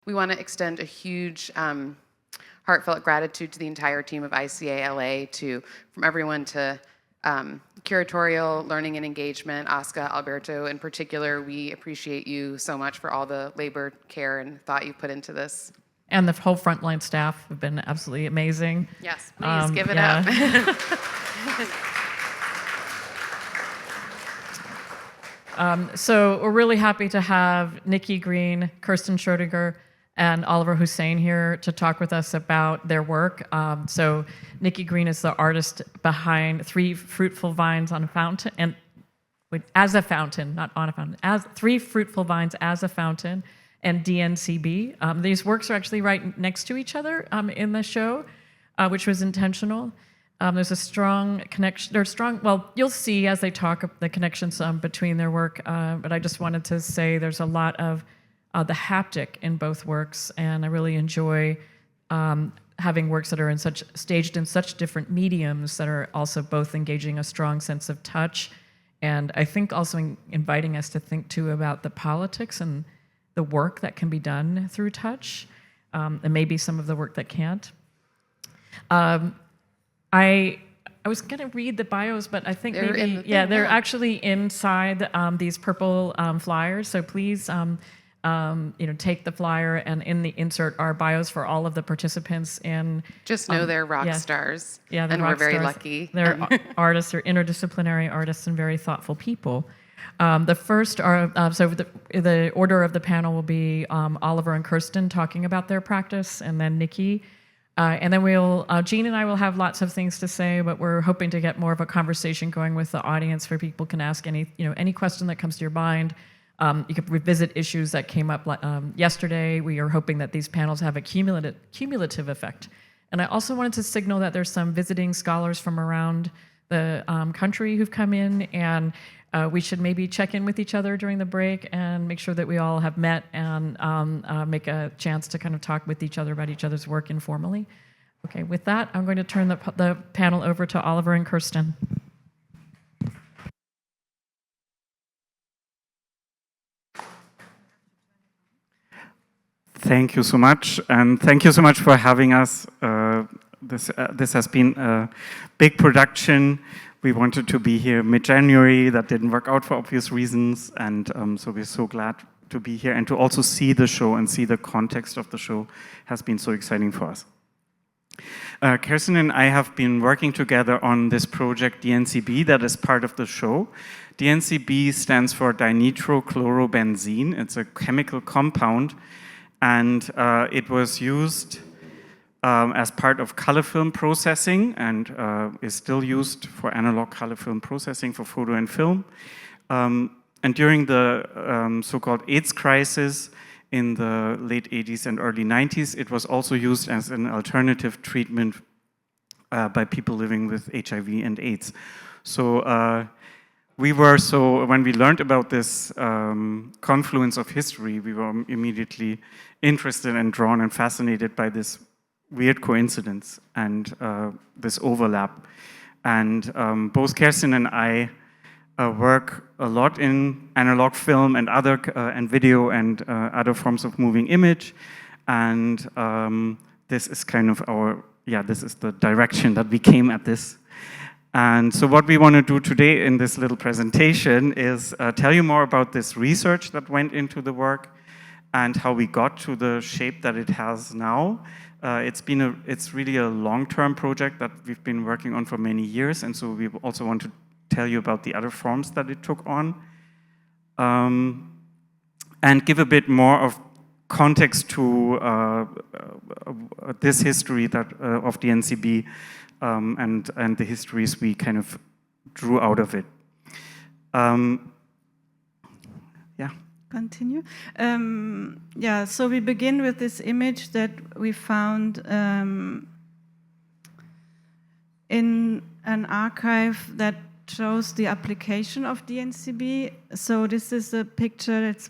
We want to extend a huge heartfelt gratitude to the entire team of ICA LA, from everyone to curatorial, learning and engagement, Oscar, Alberto in particular. We appreciate you so much for all the labor, care, and thought you put into this. And the whole frontline staff have been absolutely amazing. Yes, please give it up. So we're really happy to have Nicki Green, Kerstin Schroedinger, and Oliver Husain here to talk with us about their work. So Nicki Green is the artist behind Three Fruitful Vines on a Fountain, and as a fountain, not on a fountain, as Three Fruitful Vines as a Fountain, and DNCB. These works are actually right next to each other in the show, which was intentional. There's a strong connection. Well, you'll see as they talk the connections between their work. But I just wanted to say there's a lot of the haptic in both works, and I really enjoy having works that are staged in such different mediums that are also both engaging a strong sense of touch, and I think also inviting us to think too about the politics and the work that can be done through touch, and maybe some of the work that can't. I was going to read the bios, but I think they're actually inside these purple flyers. So please, take the flyer, and in the insert are bios for all of the participants. Just know they're rock stars. Yeah, and we're very lucky. They're artists, they're interdisciplinary artists, and very thoughtful people. The first are the order of the panel will be Oliver and Kerstin talking about their practice, and then Nicki. And then Jeanne and I will have lots of things to say, but we're hoping to get more of a conversation going with the audience where people can ask any question that comes to your mind. You could revisit issues that came up yesterday. We are hoping that these panels have a cumulative effect. And I also wanted to signal that there's some visiting scholars from around the country who've come in, and we should maybe check in with each other during the break and make sure that we all have met and make a chance to kind of talk with each other about each other's work informally. Okay, with that, I'm going to turn the panel over to Oliver and Kerstin. Thank you so much, and thank you so much for having us. This has been a big production. We wanted to be here mid-January. That didn't work out for obvious reasons, and so we're so glad to be here and to also see the show and see the context of the show has been so exciting for us. Kerstin and I have been working together on this project DNCB that is part of the show. DNCB stands for dinitrochlorobenzene. It's a chemical compound, and it was used as part of color film processing, and is still used for analog color film processing for photo and film. And during the so-called AIDS crisis in the late 80s and early 90s, it was also used as an alternative treatment by people living with HIV and AIDS. So when we learned about this confluence of history, we were immediately interested and drawn and fascinated by this weird coincidence and this overlap. And both Kerstin and I work a lot in analog film and other and video and other forms of moving image. And this is kind of this is the direction that we came at this. And so what we want to do today in this little presentation is tell you more about this research that went into the work and how we got to the shape that it has now. It's really a long-term project that we've been working on for many years, and so we also want to tell you about the other forms that it took on, and give a bit more of context to this history of the NCB and the histories we kind of drew out of it. Continue. So we begin with this image that we found in an archive that shows the application of DNCB. So this is a picture. It's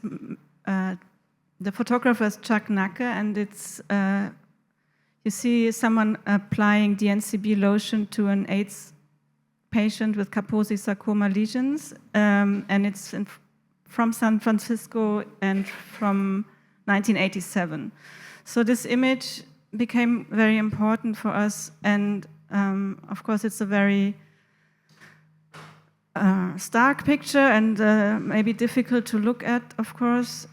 the photographer is Chuck Nacke, and it's you see someone applying DNCB lotion to an AIDS patient with Kaposi sarcoma lesions, and it's from San Francisco and from 1987. So this image became very important for us, and of course it's a very stark picture and maybe difficult to look at, of course,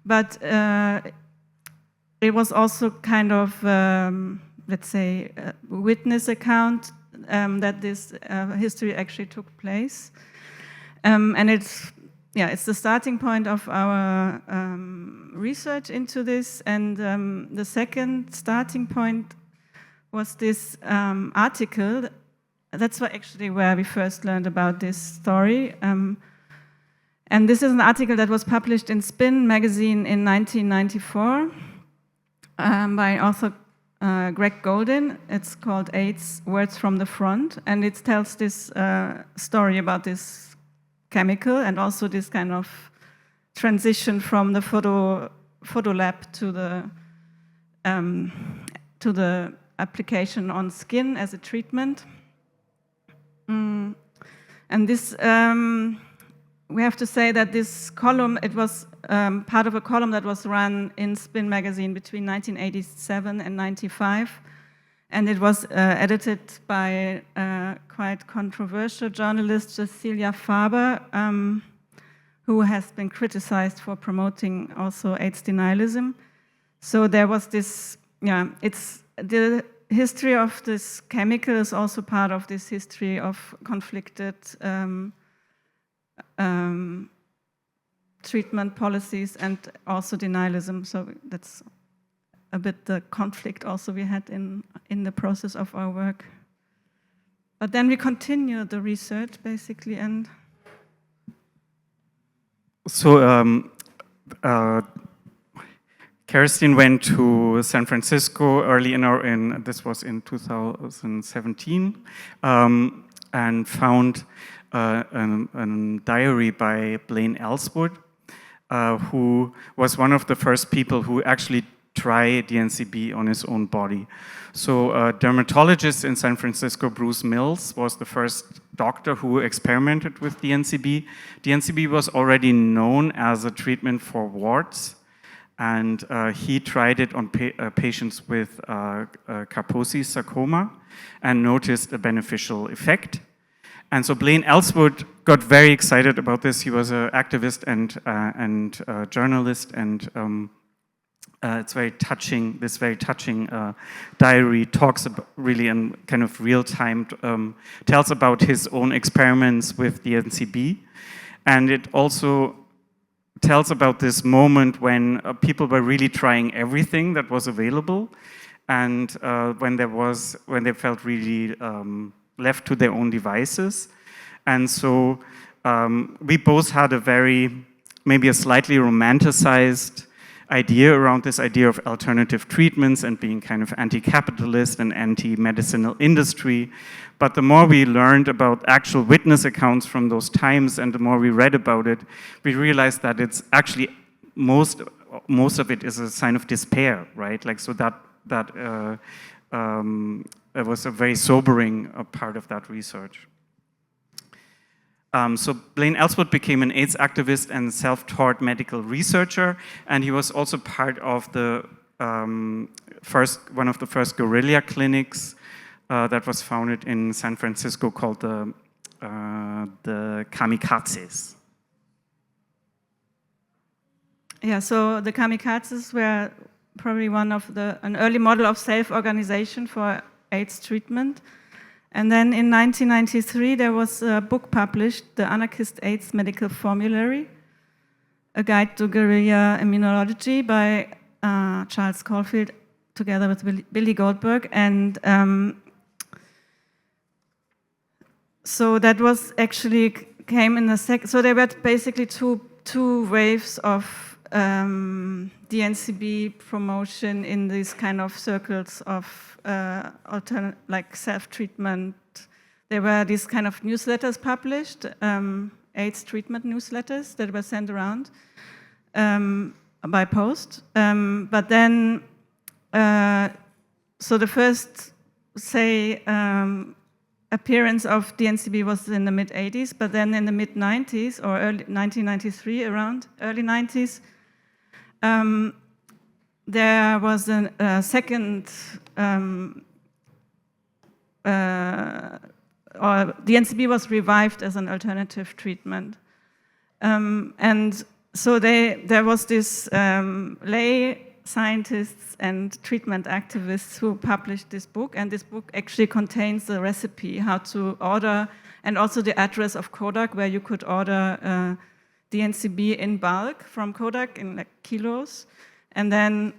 but it was also kind of, let's say, a witness account that this history actually took place. And it's the starting point of our research into this. And the second starting point was this article. That's actually where we first learned about this story. And this is an article that was published in Spin magazine in 1994 by author Greg Goldin. It's called AIDS, Words from the Front. And it tells this story about this chemical and also this kind of transition from the photo lab to the application on skin as a treatment. And this, we have to say that this column, it was part of a column that was run in Spin magazine between 1987 and 95. And it was edited by quite controversial journalist Cecilia Faber, who has been criticized for promoting also AIDS denialism. So there was this, it's the history of this chemical is also part of this history of conflicted treatment policies and also denialism. So that's a bit the conflict also we had in the process of our work. But then we continued the research basically, and so Kerstin went to San Francisco early this was in 2017, and found a diary by Blaine Ellswood, who was one of the first people who actually tried DNCB on his own body. So a dermatologist in San Francisco, Bruce Mills, was the first doctor who experimented with DNCB. DNCB was already known as a treatment for warts, and he tried it on patients with Kaposi sarcoma and noticed a beneficial effect. And so Blaine Ellswood got very excited about this. He was an activist and journalist, and it's very touching. This very touching diary talks about really in kind of real time, tells about his own experiments with DNCB, and it also tells about this moment when people were really trying everything that was available, and when they felt really left to their own devices. And so we both had maybe a slightly romanticized idea around this idea of alternative treatments and being kind of anti-capitalist and anti-medicinal industry. But the more we learned about actual witness accounts from those times and the more we read about it, we realized that it's actually most of it is a sign of despair, right? Like, so that it was a very sobering part of that research. So Blaine Ellswood became an AIDS activist and self-taught medical researcher, and he was also part of the one of the first guerrilla clinics that was founded in San Francisco called the Kamikazes. Yeah, so the Kamikazes were probably an early model of self-organization for AIDS treatment. And then in 1993, there was a book published, The Anarchist AIDS Medical Formulary, a guide to guerrilla immunology by Charles Caulfield, together with Billy Goldberg. And so that was actually came in the second. So there were basically two waves of DNCB promotion in these kind of circles of like self-treatment. There were these kind of newsletters published, AIDS treatment newsletters that were sent around by post. But then, so the first, say, appearance of DNCB was in the mid-'80s, but then in the mid-'90s or early 1993, around early '90s, there was a second, or the NCB was revived as an alternative treatment. And so there was this lay scientists and treatment activists who published this book, and this book actually contains the recipe how to order, and also the address of Kodak, where you could order the NCB in bulk from Kodak in like kilos, and then,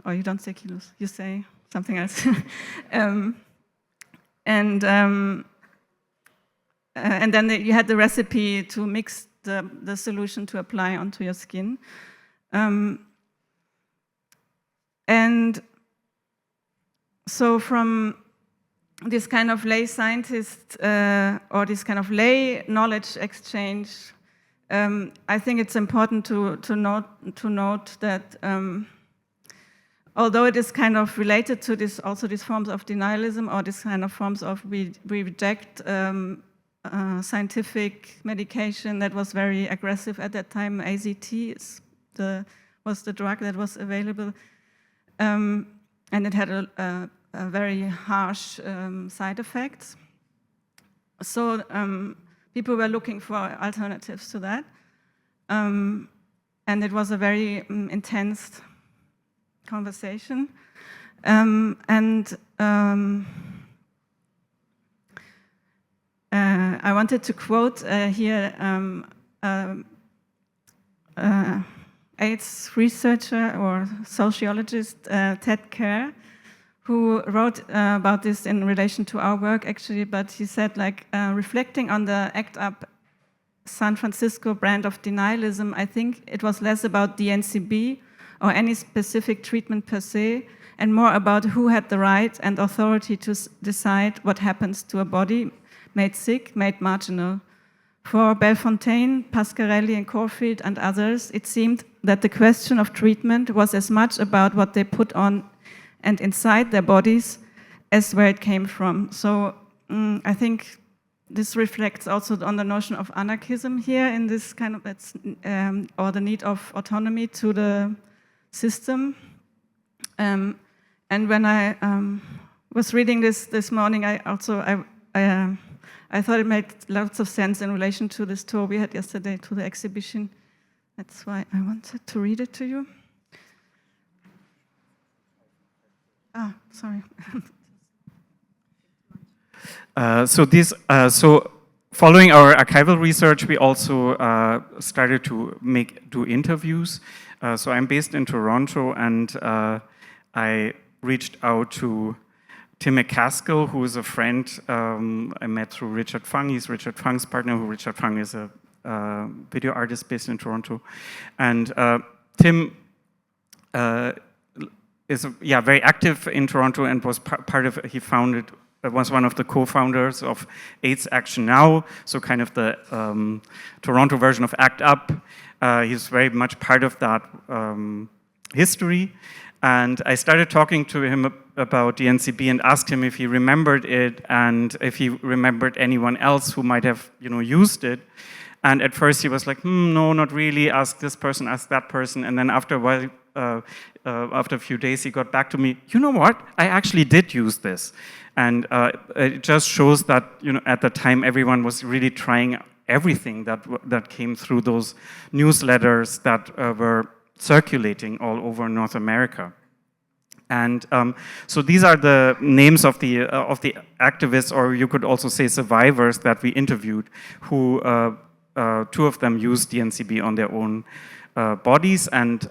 or you don't say kilos, you say something else. And then you had the recipe to mix the solution to apply onto your skin. And so from this kind of lay scientist or this kind of lay knowledge exchange, I think it's important to note that although it is kind of related to this, also these forms of denialism or this kind of forms of we reject scientific medication that was very aggressive at that time. AZT was the drug that was available, and it had a very harsh side effects. So people were looking for alternatives to that, and it was a very intense conversation. I wanted to quote here AIDS researcher or sociologist Ted Kerr, who wrote about this in relation to our work, actually, but he said, like, reflecting on the ACT UP San Francisco brand of denialism, I think it was less about the NCB or any specific treatment per se, and more about who had the right and authority to decide what happens to a body made sick, made marginal. For Belfontaine, Pasquarelli, and Corfield, and others, it seemed that the question of treatment was as much about what they put on and inside their bodies as where it came from. So I think this reflects also on the notion of anarchism here in this kind of, or the need of autonomy to the system. And when I was reading this morning, I thought it made lots of sense in relation to this tour we had yesterday, to the exhibition. That's why I wanted to read it to you. Ah, sorry. So following our archival research, we also started to do interviews. So I'm based in Toronto, and I reached out to Tim McCaskill, who is a friend I met through Richard Fung. He's Richard Fung's partner, who Richard Fung is a video artist based in Toronto. And Tim is very active in Toronto and was was one of the co-founders of AIDS Action Now, so kind of the Toronto version of ACT UP. He's very much part of that history. And I started talking to him about the NCB and asked him if he remembered it and if he remembered anyone else who might have, used it. And at first he was like, no, not really. Ask this person, ask that person. And then after a while, after a few days, he got back to me. You know what? I actually did use this. And it just shows that, at the time, everyone was really trying everything that came through those newsletters that were circulating all over North America. And so these are the names of the activists, or you could also say survivors, that we interviewed, who two of them used the NCB on their own bodies, and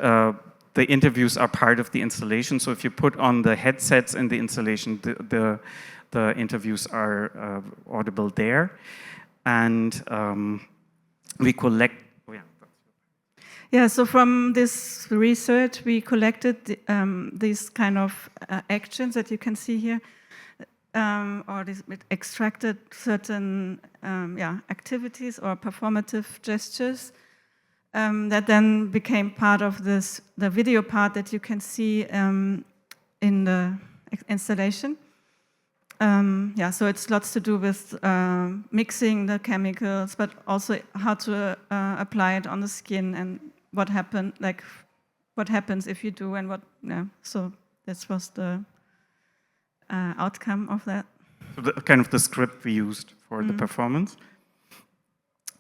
the interviews are part of the installation. So if you put on the headsets in the installation, the interviews are audible there. And we collect. Yeah, so from this research, we collected these kind of actions that you can see here, or extracted certain activities or performative gestures that then became part of the video part that you can see in the installation. So it's lots to do with mixing the chemicals, but also how to apply it on the skin and what happened, like what happens if you do and what, so this was the outcome of that. So kind of the script we used for the performance.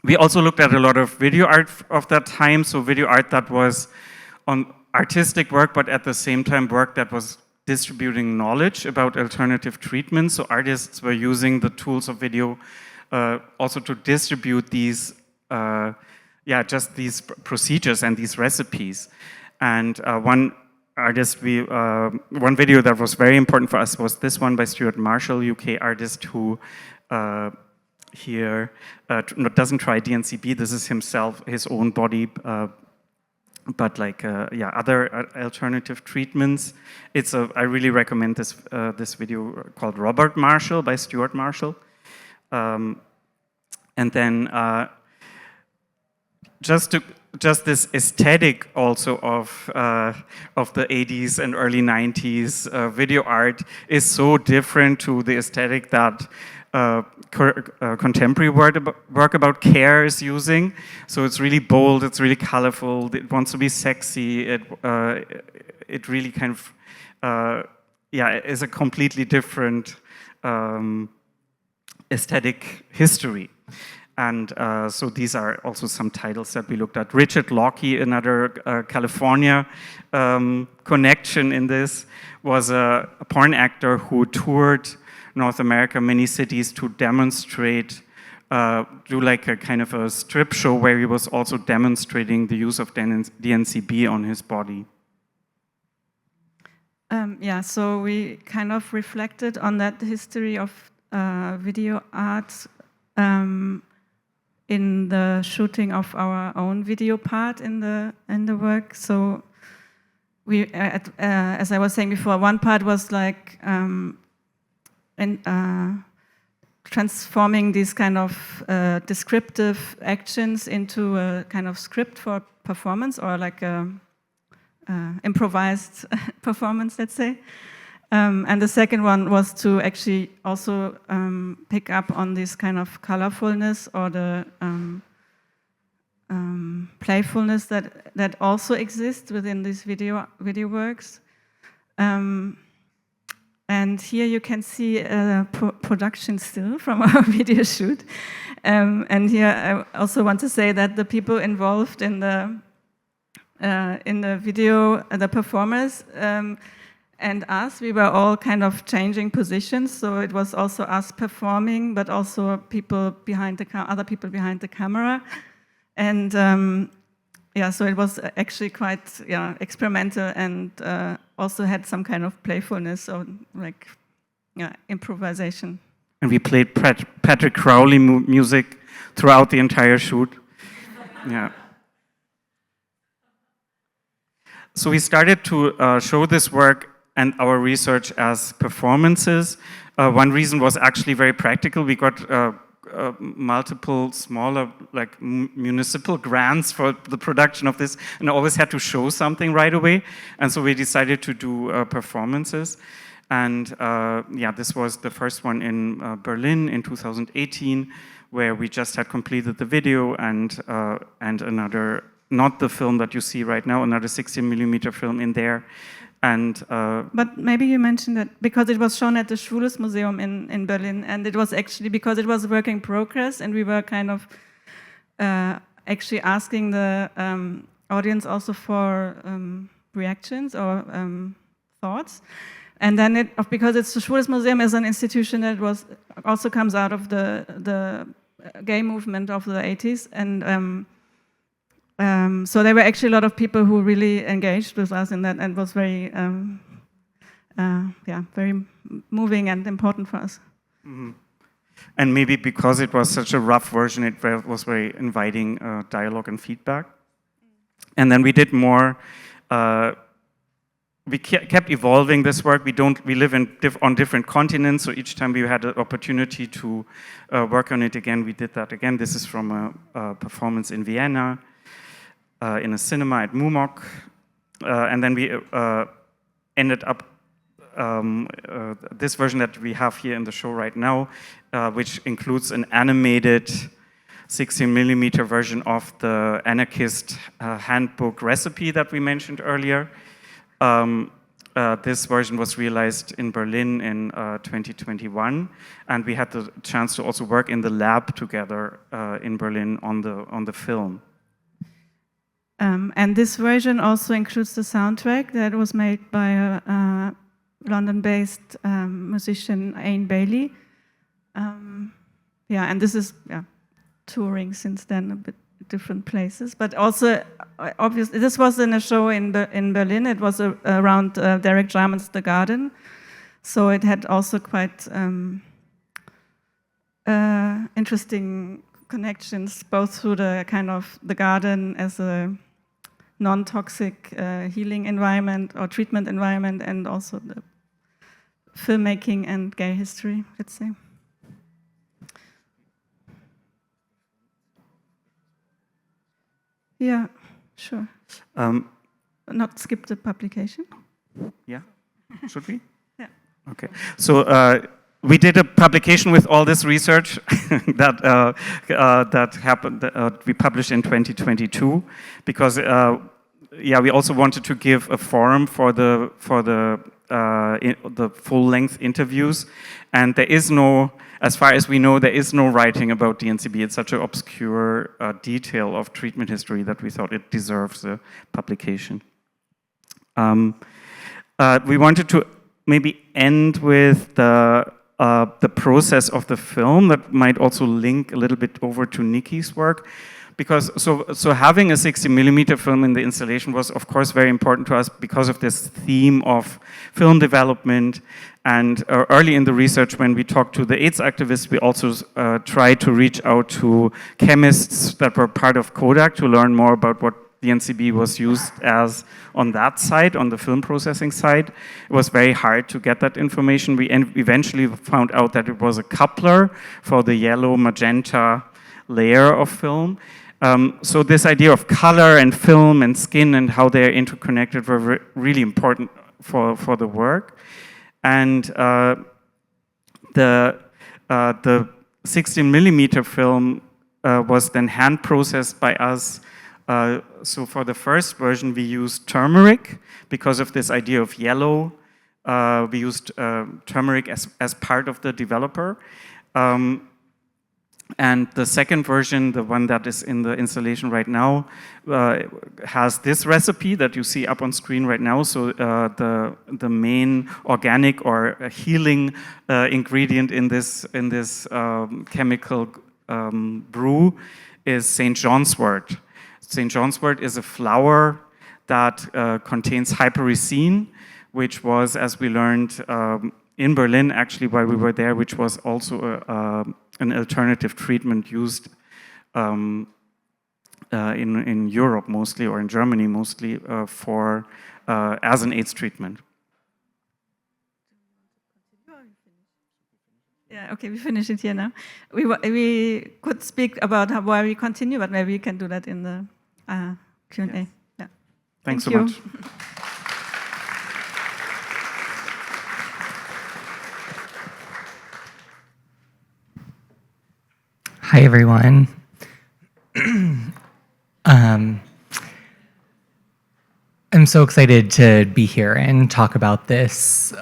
We also looked at a lot of video art of that time, so video art that was on artistic work, but at the same time work that was distributing knowledge about alternative treatments. So artists were using the tools of video also to distribute these, just these procedures and these recipes. And one video that was very important for us was this one by Stuart Marshall, UK artist who doesn't try DNCB. This is himself, his own body, but like other alternative treatments. I really recommend this video called Robert Marshall by Stuart Marshall. And then just this aesthetic also of the 80s and early 90s video art is so different to the aesthetic that contemporary work about care is using. So it's really bold, it's really colorful, it wants to be sexy, it really kind of, is a completely different aesthetic history. And so these are also some titles that we looked at. Richard Locke, another California connection in this, was a porn actor who toured North America, many cities, to demonstrate, do like a kind of a strip show where he was also demonstrating the use of DNCB on his body. So we kind of reflected on that history of video art in the shooting of our own video part in the work. So we, as I was saying before, one part was like transforming these kind of descriptive actions into a kind of script for performance, or like a improvised performance, let's say. And the second one was to actually also pick up on this kind of colorfulness or the playfulness that also exists within these video works. And here you can see a production still from our video shoot. And here I also want to say that the people involved in the video, the performers, and us, we were all kind of changing positions. So it was also us performing, but also people behind other people behind the camera. And so it was actually quite experimental, and also had some kind of playfulness or like improvisation. And we played Patrick Crowley music throughout the entire shoot. Yeah. So we started to show this work and our research as performances. One reason was actually very practical. We got multiple smaller, like municipal grants for the production of this, and always had to show something right away. And so we decided to do performances. And this was the first one in Berlin in 2018, where we just had completed the video and another, not the film that you see right now, another 16mm film in there. And but maybe you mentioned that because it was shown at the Schwules Museum in Berlin, and it was actually because it was a work in progress, and we were kind of actually asking the audience also for reactions or thoughts. And then because it's the Schwules Museum is an institution that also comes out of the gay movement of the 80s, and so there were actually a lot of people who really engaged with us in that, and was very, very moving and important for us. Mm-hmm. And maybe because it was such a rough version, it was very inviting dialogue and feedback. And then we did more. We kept evolving this work. We live on different continents, so each time we had an opportunity to work on it again, we did that again. This is from a performance in Vienna. In a cinema at Mumok, and then we ended up this version that we have here in the show right now, which includes an animated 16mm version of the anarchist handbook recipe that we mentioned earlier. This version was realized in Berlin in 2021, and we had the chance to also work in the lab together in Berlin on the film. And this version also includes the soundtrack that was made by a London-based musician, Aine Bailey. Yeah, and this is touring since then, a bit different places, but also obviously this was in a show in Berlin. It was around Derek Jarman's The Garden, so it had also quite interesting connections, both through the kind of the garden as a non-toxic healing environment or treatment environment, and also the filmmaking and gay history, let's say. Yeah, sure. Not skip the publication? Yeah, should we? Yeah. Okay. So we did a publication with all this research that happened. We published in 2022 because we also wanted to give a forum for the full-length interviews, and there is no. As far as we know, there is no writing about DNCB. It's such an obscure detail of treatment history that we thought it deserves a publication. We wanted to maybe end with the process of the film that might also link a little bit over to Nicki's work. Because so having a 60mm film in the installation was, of course, very important to us because of this theme of film development. And early in the research, when we talked to the AIDS activists, we also tried to reach out to chemists that were part of Kodak to learn more about what the NCB was used as on that side, on the film processing side. It was very hard to get that information. We eventually found out that it was a coupler for the yellow magenta layer of film. So this idea of color and film and skin and how they're interconnected were really important for the work. And the 16mm film was then hand processed by us. So for the first version, we used turmeric because of this idea of yellow. We used turmeric as part of the developer. And the second version, the one that is in the installation right now, has this recipe that you see up on screen right now. So the main organic or healing ingredient in this chemical brew is St. John's wort. St. John's wort is a flower that contains hypericin, which was, as we learned in Berlin, actually, while we were there, which was also an alternative treatment used in Europe mostly, or in Germany mostly, as an AIDS treatment. Yeah, okay, we finish it here now. We could speak about why we continue, but maybe we can do that in the Q&A. Yes. Yeah. Thanks so you. much. Hi, everyone. I'm so excited to be here and talk about this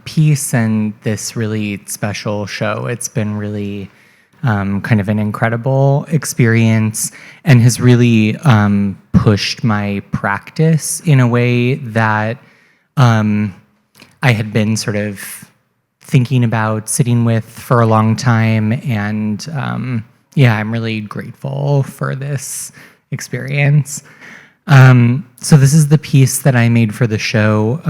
piece and this really special show. It's been really kind of an incredible experience and has really pushed my practice in a way that I had been sort of thinking about, sitting with for a long time, and I'm really grateful for this experience. So this is the piece that I made for the show.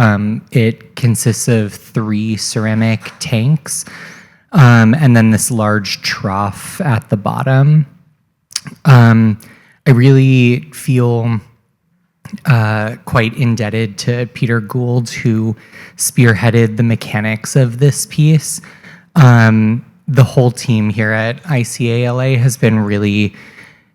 It consists of 3 ceramic tanks, and then this large trough at the bottom. I really feel quite indebted to Peter Gould, who spearheaded the mechanics of this piece. The whole team here at ICALA has been really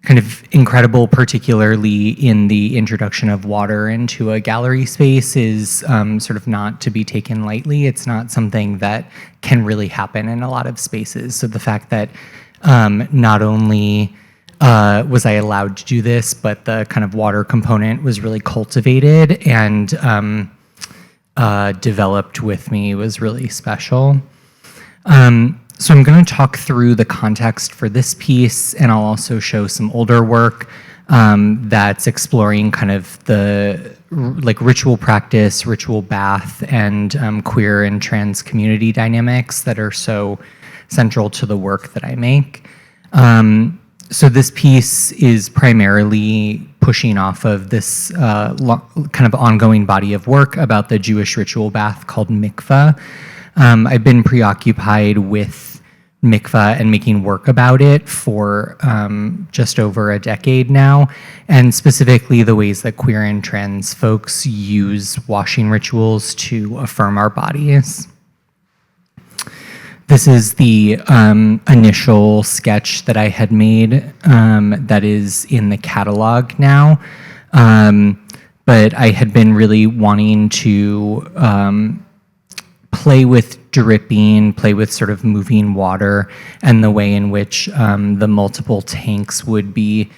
kind of incredible, particularly in the introduction of water into a gallery space is sort of not to be taken lightly. It's not something that can really happen in a lot of spaces. So the fact that not only was I allowed to do this, but the kind of water component was really cultivated and developed with me, was really special. So I'm going to talk through the context for this piece, and I'll also show some older work that's exploring kind of the ritual practice, ritual bath, and queer and trans community dynamics that are so central to the work that I make. So this piece is primarily pushing off of this kind of ongoing body of work about the Jewish ritual bath called mikveh. I've been preoccupied with mikveh and making work about it for just over a decade now, and specifically the ways that queer and trans folks use washing rituals to affirm our bodies. This is the initial sketch that I had made that is in the catalog now, but I had been really wanting to play with dripping, play with sort of moving water, and the way in which the multiple tanks would be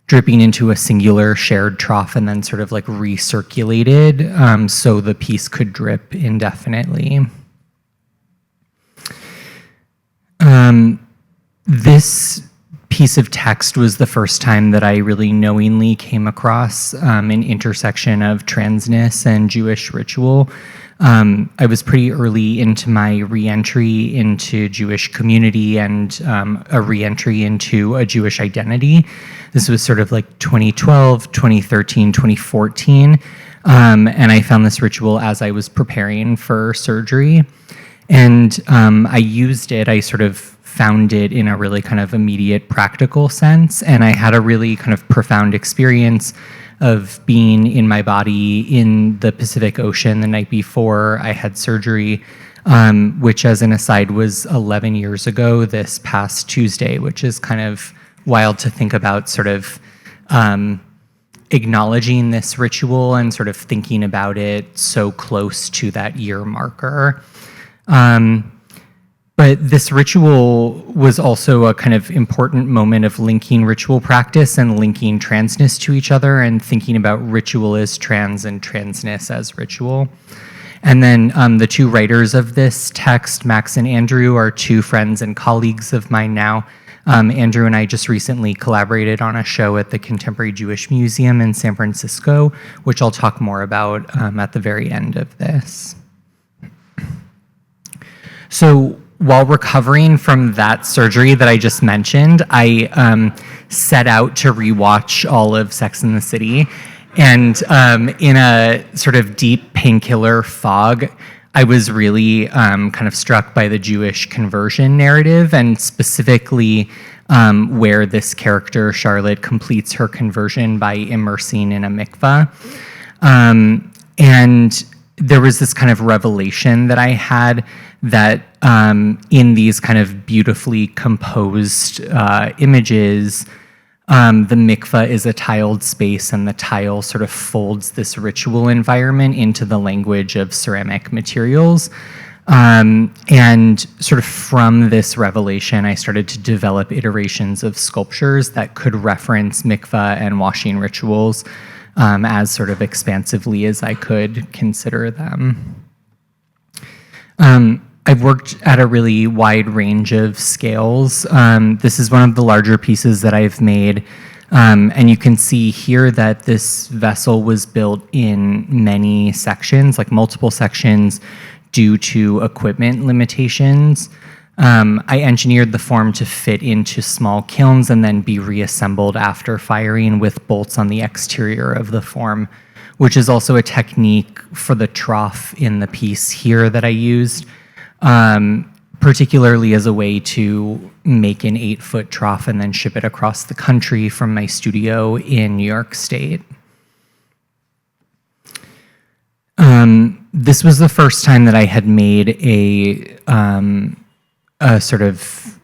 dripping into a singular shared trough and then sort of like recirculated so the piece could drip indefinitely. This piece of text was the first time that I really knowingly came across an intersection of transness and Jewish ritual. I was pretty early into my re-entry into Jewish community and a re-entry into a Jewish identity. This was sort of like 2012, 2013, 2014. And I found this ritual as I was preparing for surgery. And I used it, I sort of found it in a really kind of immediate practical sense. And I had a really kind of profound experience of being in my body in the Pacific Ocean the night before I had surgery, which as an aside was 11 years ago this past Tuesday, which is kind of wild to think about, sort of acknowledging this ritual and sort of thinking about it so close to that year marker. But this ritual was also a kind of important moment of linking ritual practice and linking transness to each other and thinking about ritual as trans and transness as ritual. And then the two writers of this text, Max and Andrew, are two friends and colleagues of mine now. Andrew and I just recently collaborated on a show at the Contemporary Jewish Museum in San Francisco, which I'll talk more about at the very end of this. So while recovering from that surgery that I just mentioned, I set out to rewatch all of Sex and the City. And in a sort of deep painkiller fog, I was really kind of struck by the Jewish conversion narrative, and specifically where this character, Charlotte, completes her conversion by immersing in a mikveh. And there was this kind of revelation that I had that in these kind of beautifully composed images, the mikveh is a tiled space, and the tile sort of folds this ritual environment into the language of ceramic materials. And sort of from this revelation, I started to develop iterations of sculptures that could reference mikveh and washing rituals as sort of expansively as I could consider them. I've worked at a really wide range of scales. This is one of the larger pieces that I've made. And you can see here that this vessel was built in many sections, like multiple sections, due to equipment limitations. I engineered the form to fit into small kilns and then be reassembled after firing with bolts on the exterior of the form, which is also a technique for the trough in the piece here that I used, particularly as a way to make an 8-foot trough and then ship it across the country from my studio in New York State. This was the first time that I had made a sort of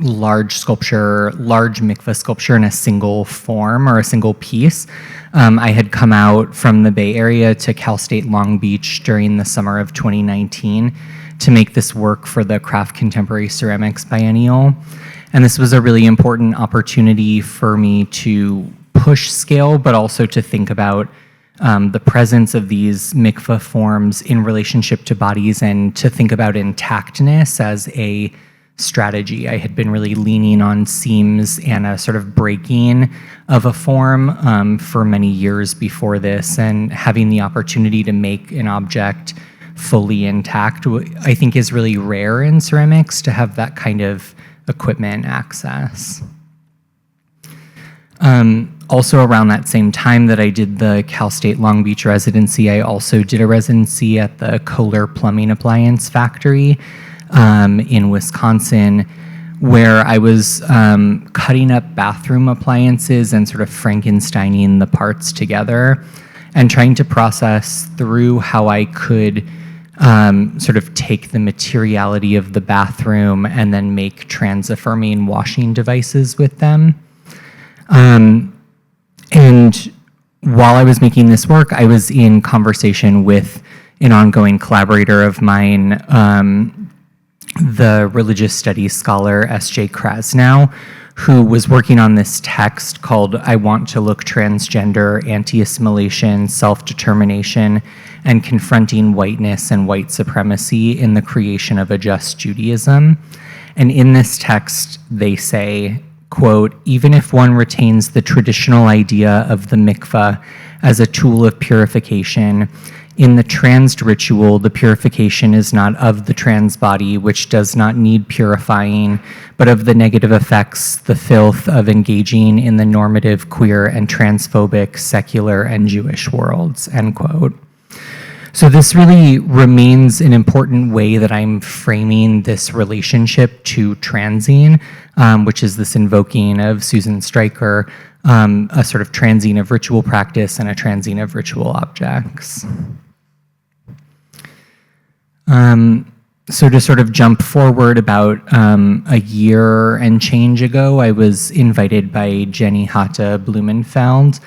large sculpture, large mikveh sculpture in a single form or a single piece. I had come out from the Bay Area to Cal State Long Beach during the summer of 2019 to make this work for the Craft Contemporary Ceramics Biennial. And this was a really important opportunity for me to push scale, but also to think about the presence of these mikvah forms in relationship to bodies, and to think about intactness as a strategy. I had been really leaning on seams and a sort of breaking of a form for many years before this, and having the opportunity to make an object fully intact, I think, is really rare in ceramics, to have that kind of equipment access. Also around that same time that I did the Cal State Long Beach residency, I also did a residency at the Kohler Plumbing Appliance Factory in Wisconsin, where I was cutting up bathroom appliances and sort of Frankensteining the parts together, and trying to process through how I could sort of take the materiality of the bathroom and then make transaffirming washing devices with them. And while I was making this work, I was in conversation with an ongoing collaborator of mine, the religious studies scholar S.J. Krasnow, who was working on this text called I Want to Look Transgender, Anti-Assimilation, Self-Determination, and Confronting Whiteness and White Supremacy in the Creation of a Just Judaism. And in this text, they say, quote, even if one retains the traditional idea of the mikvah as a tool of purification, in the trans ritual, the purification is not of the trans body, which does not need purifying, but of the negative effects, the filth of engaging in the normative queer and transphobic secular and Jewish worlds, end quote. So this really remains an important way that I'm framing this relationship to transing, which is this invoking of Susan Stryker, a sort of transing of ritual practice and a transing of ritual objects. So to sort of jump forward about a year and change ago, I was invited by Jenny Hata Blumenfeld.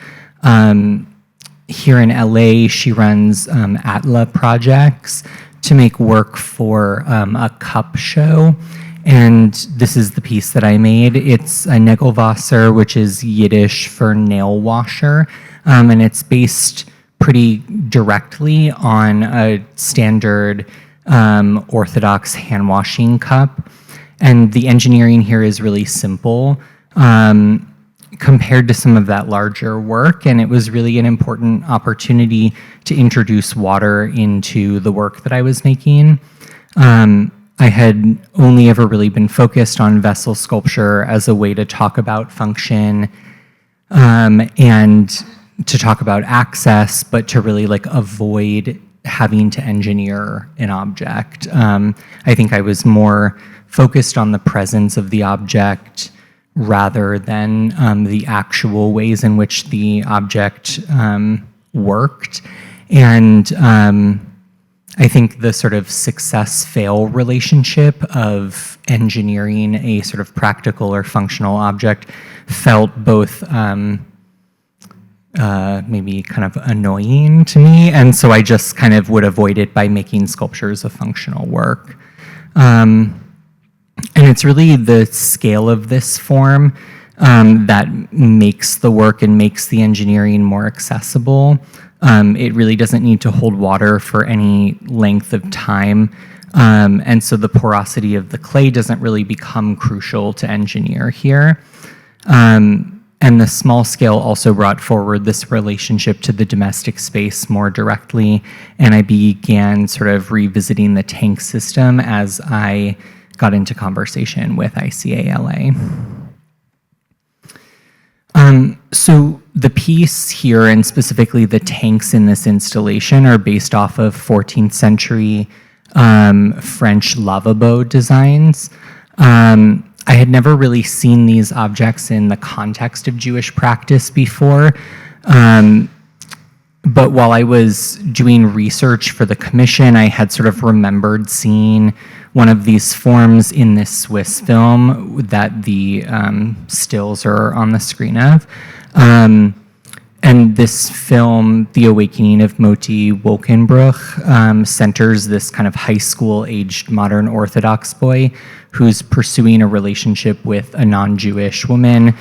Here in LA, she runs Atla projects to make work for a cup show. And this is the piece that I made. It's a Nägelwasser, which is Yiddish for nail washer. And it's based pretty directly on a standard Orthodox hand washing cup. And the engineering here is really simple compared to some of that larger work. And it was really an important opportunity to introduce water into the work that I was making. I had only ever really been focused on vessel sculpture as a way to talk about function and to talk about access, but to really like avoid having to engineer an object. I think I was more focused on the presence of the object rather than the actual ways in which the object worked. And I think the sort of success-fail relationship of engineering a sort of practical or functional object felt both maybe kind of annoying to me, and so I just kind of would avoid it by making sculptures of functional work. And it's really the scale of this form that makes the work and makes the engineering more accessible. It really doesn't need to hold water for any length of time. And so the porosity of the clay doesn't really become crucial to engineer here. And the small scale also brought forward this relationship to the domestic space more directly. And I began sort of revisiting the tank system as I got into conversation with ICALA. So the piece here, and specifically the tanks in this installation, are based off of 14th century French lavabo designs. I had never really seen these objects in the context of Jewish practice before. But while I was doing research for the commission, I had sort of remembered seeing one of these forms in this Swiss film that the stills are on the screen of. and this film, The Awakening of Moti Wolkenbruch, centers this kind of high school-aged modern Orthodox boy who's pursuing a relationship with a non-Jewish woman,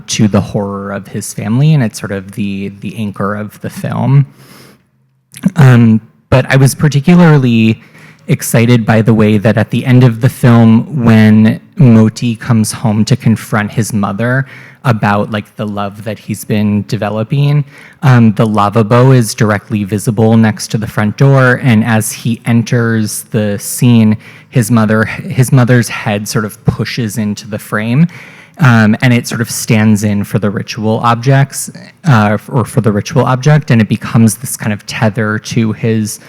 to the horror of his family, and it's sort of the anchor of the film. But I was particularly excited by the way that at the end of the film, when Moti comes home to confront his mother about like the love that he's been developing, the lavabo is directly visible next to the front door, and as he enters the scene, his mother's head sort of pushes into the frame, and it sort of stands in for the ritual objects, or for the ritual object, and it becomes this kind of tether to his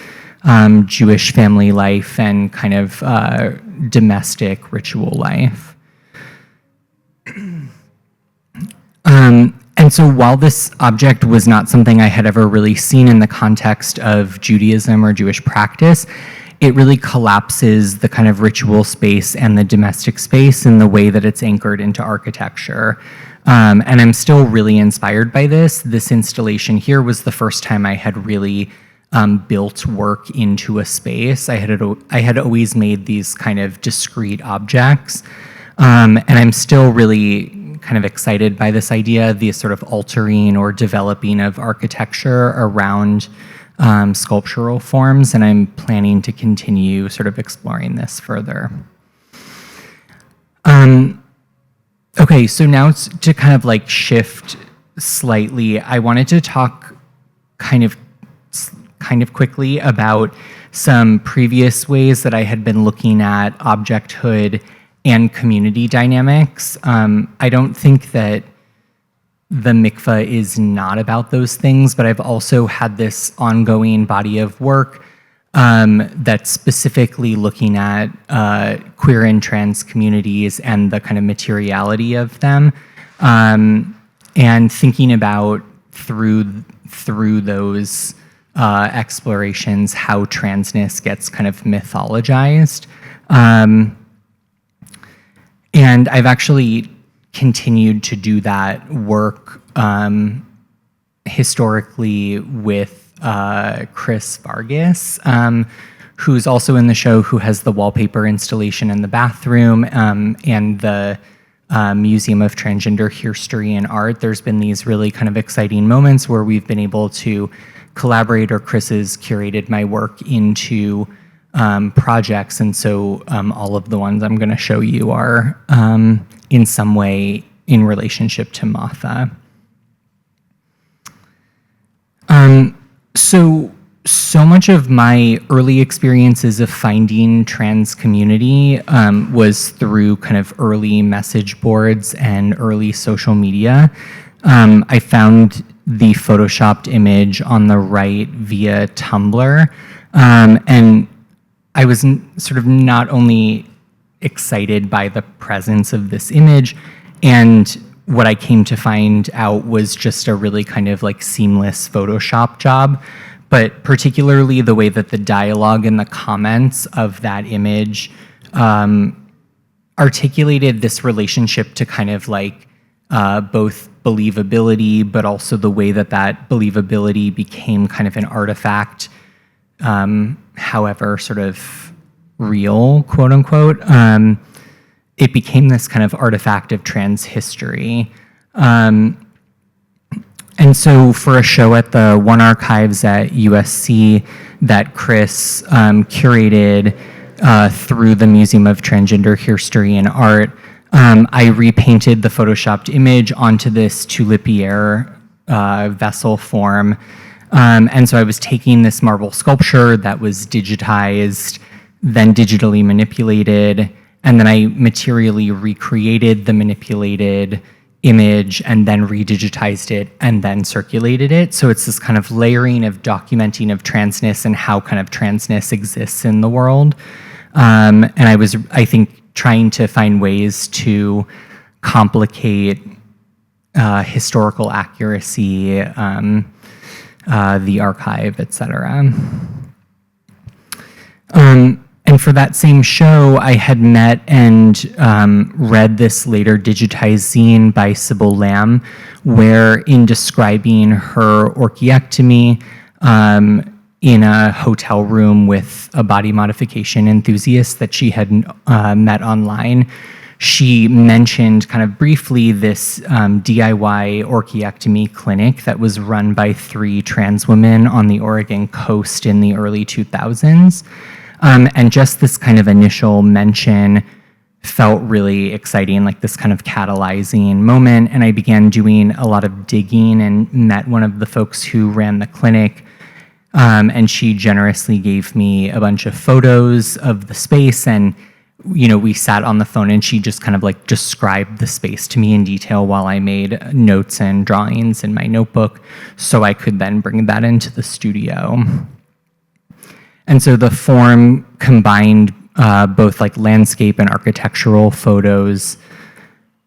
Jewish family life and kind of domestic ritual life. And so while this object was not something I had ever really seen in the context of Judaism or Jewish practice, it really collapses the kind of ritual space and the domestic space in the way that it's anchored into architecture. And I'm still really inspired by this. This installation here was the first time I had really built work into a space. I had always made these kind of discrete objects, and I'm still really kind of excited by this idea, the sort of altering or developing of architecture around sculptural forms, and I'm planning to continue sort of exploring this further. Okay, so now to kind of like shift slightly, I wanted to talk kind of quickly about some previous ways that I had been looking at objecthood and community dynamics. I don't think that the mikveh is not about those things, but I've also had this ongoing body of work that's specifically looking at queer and trans communities and the kind of materiality of them, and thinking about through those explorations how transness gets kind of mythologized. And I've actually continued to do that work historically with Chris Vargas, who's also in the show, who has the wallpaper installation in the bathroom, and the Museum of Transgender History and Art. There's been these really kind of exciting moments where we've been able to collaborate, or Chris has curated my work into projects, and so all of the ones I'm going to show you are in some way in relationship to Matha. So much of my early experiences of finding trans community was through kind of early message boards and early social media. I found the photoshopped image on the right via Tumblr, and I was sort of not only excited by the presence of this image, and what I came to find out was just a really kind of like seamless Photoshop job, but particularly the way that the dialogue in the comments of that image articulated this relationship to kind of like both believability, but also the way that that believability became kind of an artifact, however sort of real, quote unquote. It became this kind of artifact of trans history. And so for a show at the One Archives at USC that Chris curated through the Museum of Transgender History and Art, I repainted the photoshopped image onto this tulipier vessel form. And so I was taking this marble sculpture that was digitized, then digitally manipulated, and then I materially recreated the manipulated image and then redigitized it and then circulated it. So it's this kind of layering of documenting of transness and how kind of transness exists in the world. And I was, I think, trying to find ways to complicate historical accuracy, the archive, et cetera. And And for that same show, I had met and read this later digitized zine by Sybil Lamb, where in describing her orchiectomy in a hotel room with a body modification enthusiast that she had met online, she mentioned kind of briefly this DIY orchiectomy clinic that was run by 3 trans women on the Oregon coast in the early 2000s. And just this kind of initial mention felt really exciting, like this kind of catalyzing moment. And I began doing a lot of digging and met one of the folks who ran the clinic. And she generously gave me a bunch of photos of the space, and we sat on the phone and she just kind of like described the space to me in detail while I made notes and drawings in my notebook so I could then bring that into the studio. And so the form combined both like landscape and architectural photos,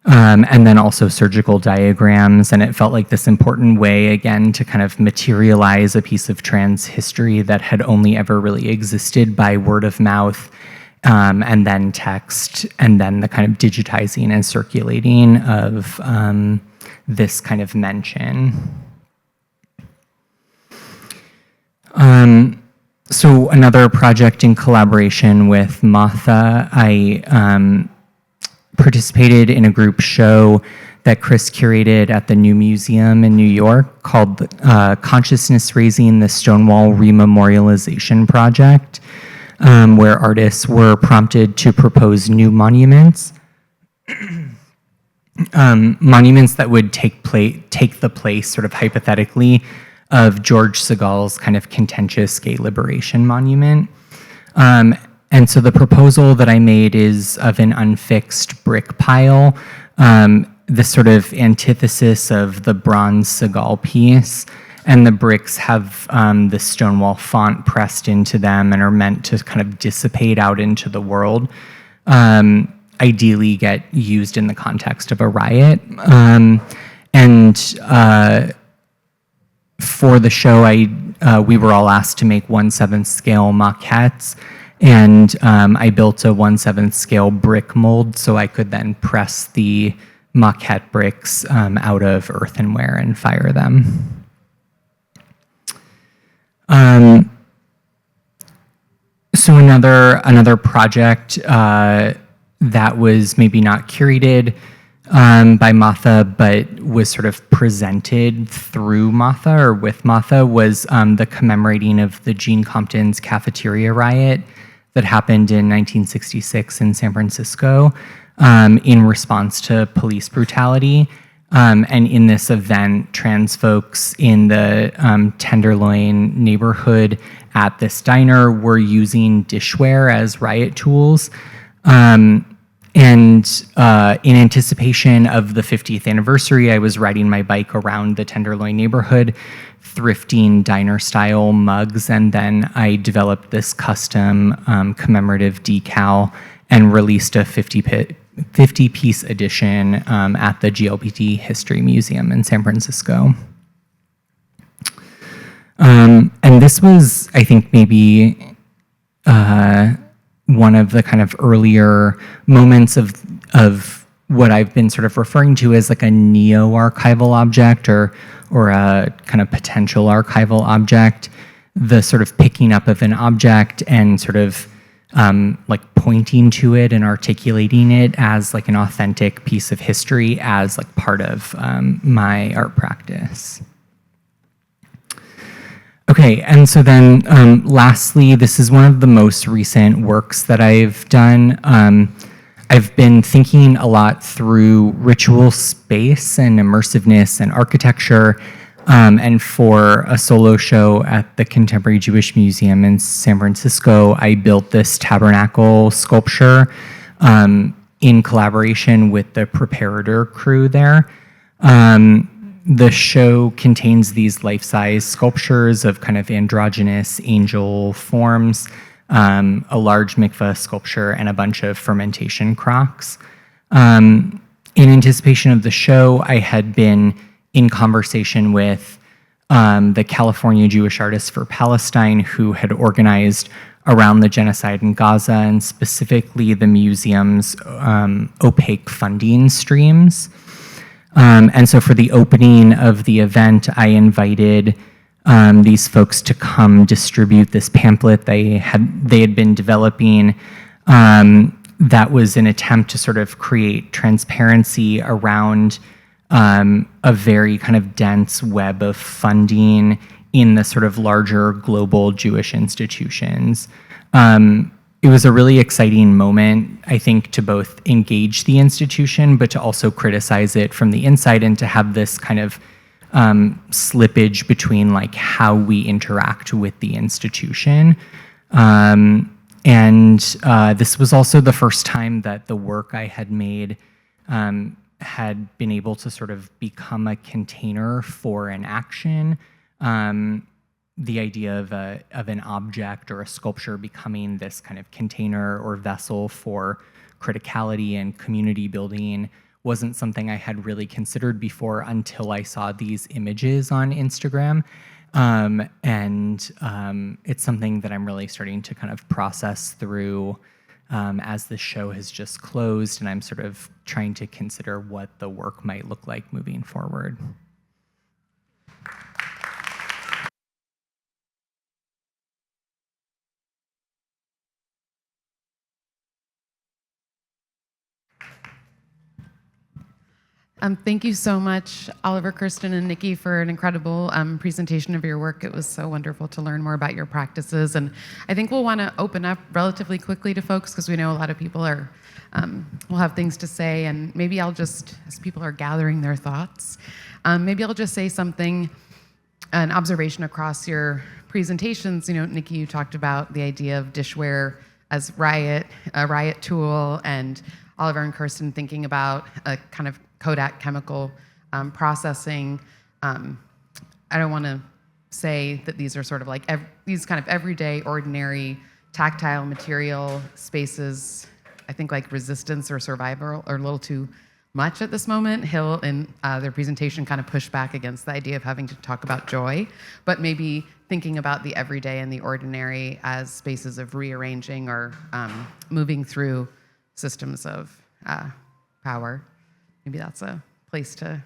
and then also surgical diagrams. And it felt like this important way, again, to kind of materialize a piece of trans history that had only ever really existed by word of mouth, and then text, and then the kind of digitizing and circulating of this kind of mention. So another project in collaboration with Martha, I participated in a group show that Chris curated at the New Museum in New York called Consciousness Raising the Stonewall Rememorialization Project, where artists were prompted to propose new monuments, monuments that would take the place, sort of hypothetically, of George Segal's kind of contentious gay liberation monument. And so the proposal that I made is of an unfixed brick pile, this sort of antithesis of the bronze Segal piece. And the bricks have the Stonewall font pressed into them and are meant to kind of dissipate out into the world, ideally get used in the context of a riot. For the show, we were all asked to make 1/7 scale maquettes, and I built a 1/7 scale brick mold so I could then press the maquette bricks out of earthenware and fire them. So another project that was maybe not curated by Martha, but was sort of presented through Martha or with Martha, was the commemorating of the Jeanne Compton's cafeteria riot that happened in 1966 in San Francisco in response to police brutality. And in this event, trans folks in the Tenderloin neighborhood at this diner were using dishware as riot tools. And in anticipation of the 50th anniversary, I was riding my bike around the Tenderloin neighborhood, thrifting diner-style mugs, and then I developed this custom commemorative decal and released a 50-piece edition at the GLBT History Museum in San Francisco. And this was, I think, maybe one of the kind of earlier moments of what I've been sort of referring to as like a neo-archival object or a kind of potential archival object, the sort of picking up of an object and sort of like pointing to it and articulating it as like an authentic piece of history as like part of my art practice. Okay, and so then lastly, this is one of the most recent works that I've done. I've been thinking a lot through ritual space and immersiveness and architecture, and for a solo show at the Contemporary Jewish Museum in San Francisco, I built this tabernacle sculpture in collaboration with the Preparator crew there. The show contains these life-size sculptures of kind of androgynous angel forms, a large mikveh sculpture, and a bunch of fermentation crocks. In anticipation of the show, I had been in conversation with the California Jewish Artists for Palestine, who had organized around the genocide in Gaza, and specifically the museum's opaque funding streams. And so for the opening of the event, I invited these folks to come distribute this pamphlet they had been developing that was an attempt to sort of create transparency around a very kind of dense web of funding in the sort of larger global Jewish institutions. It was a really exciting moment, I think, to both engage the institution, but to also criticize it from the inside and to have this kind of slippage between like how we interact with the institution. This was also the first time that the work I had made had been able to sort of become a container for an action. The idea of an object or a sculpture becoming this kind of container or vessel for criticality and community building wasn't something I had really considered before until I saw these images on Instagram. It's something that I'm really starting to kind of process through as the show has just closed, and I'm sort of trying to consider what the work might look like moving forward. Thank you so much, Oliver, Kerstin, and Nicki, for an incredible presentation of your work. It was so wonderful to learn more about your practices. And I think we'll want to open up relatively quickly to folks because we know a lot of people will have things to say. And maybe I'll just, as people are gathering their thoughts, maybe I'll just say something, an observation across your presentations. You know, Nicki, you talked about the idea of dishware as a riot tool, and Oliver and Kerstin thinking about a kind of Kodak chemical processing. I don't want to say that these are sort of like these kind of everyday, ordinary, tactile material spaces. I think like resistance or survival are a little too much at this moment. Hill in their presentation kind of pushed back against the idea of having to talk about joy, but maybe thinking about the everyday and the ordinary as spaces of rearranging or moving through systems of power. Maybe that's a place to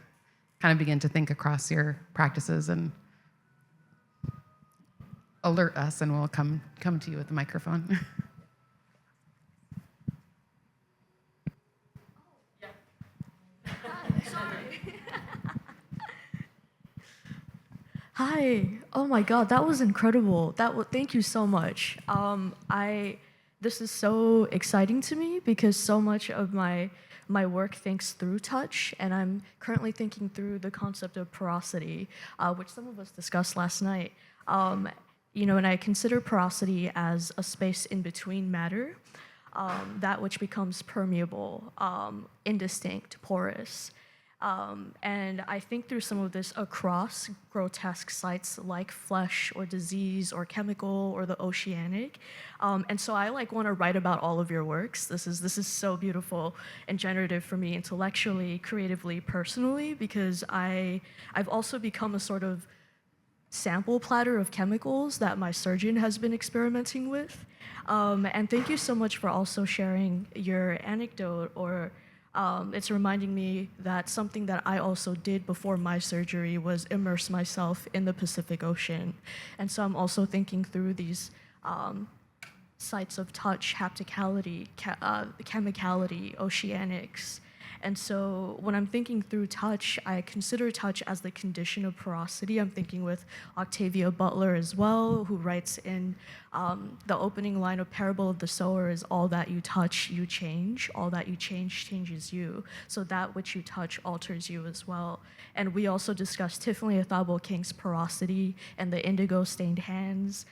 kind of begin to think across your practices and alert us, and we'll come to you with the microphone. Hi. Oh my God, that was incredible. Thank you so much. This is so exciting to me because so much of my work thinks through touch, and I'm currently thinking through the concept of porosity, which some of us discussed last night. And I consider porosity as a space in between matter, that which becomes permeable, indistinct, porous. And I think through some of this across grotesque sites like flesh or disease or chemical or the oceanic. And so I want to write about all of your works. This is so beautiful and generative for me intellectually, creatively, personally, because I've also become a sort of sample platter of chemicals that my surgeon has been experimenting with. And thank you so much for also sharing your anecdote, or it's reminding me that something that I also did before my surgery was immerse myself in the Pacific Ocean. And so I'm also thinking through these sites of touch, hapticality, chemicality, oceanics. And so when I'm thinking through touch, I consider touch as the condition of porosity. I'm thinking with Octavia Butler as well, who writes in the opening line of Parable of the Sower is, all that you touch, you change. All that you change changes you. So that which you touch alters you as well. And we also discussed Tiffany Athabo King's porosity and the indigo stained hands.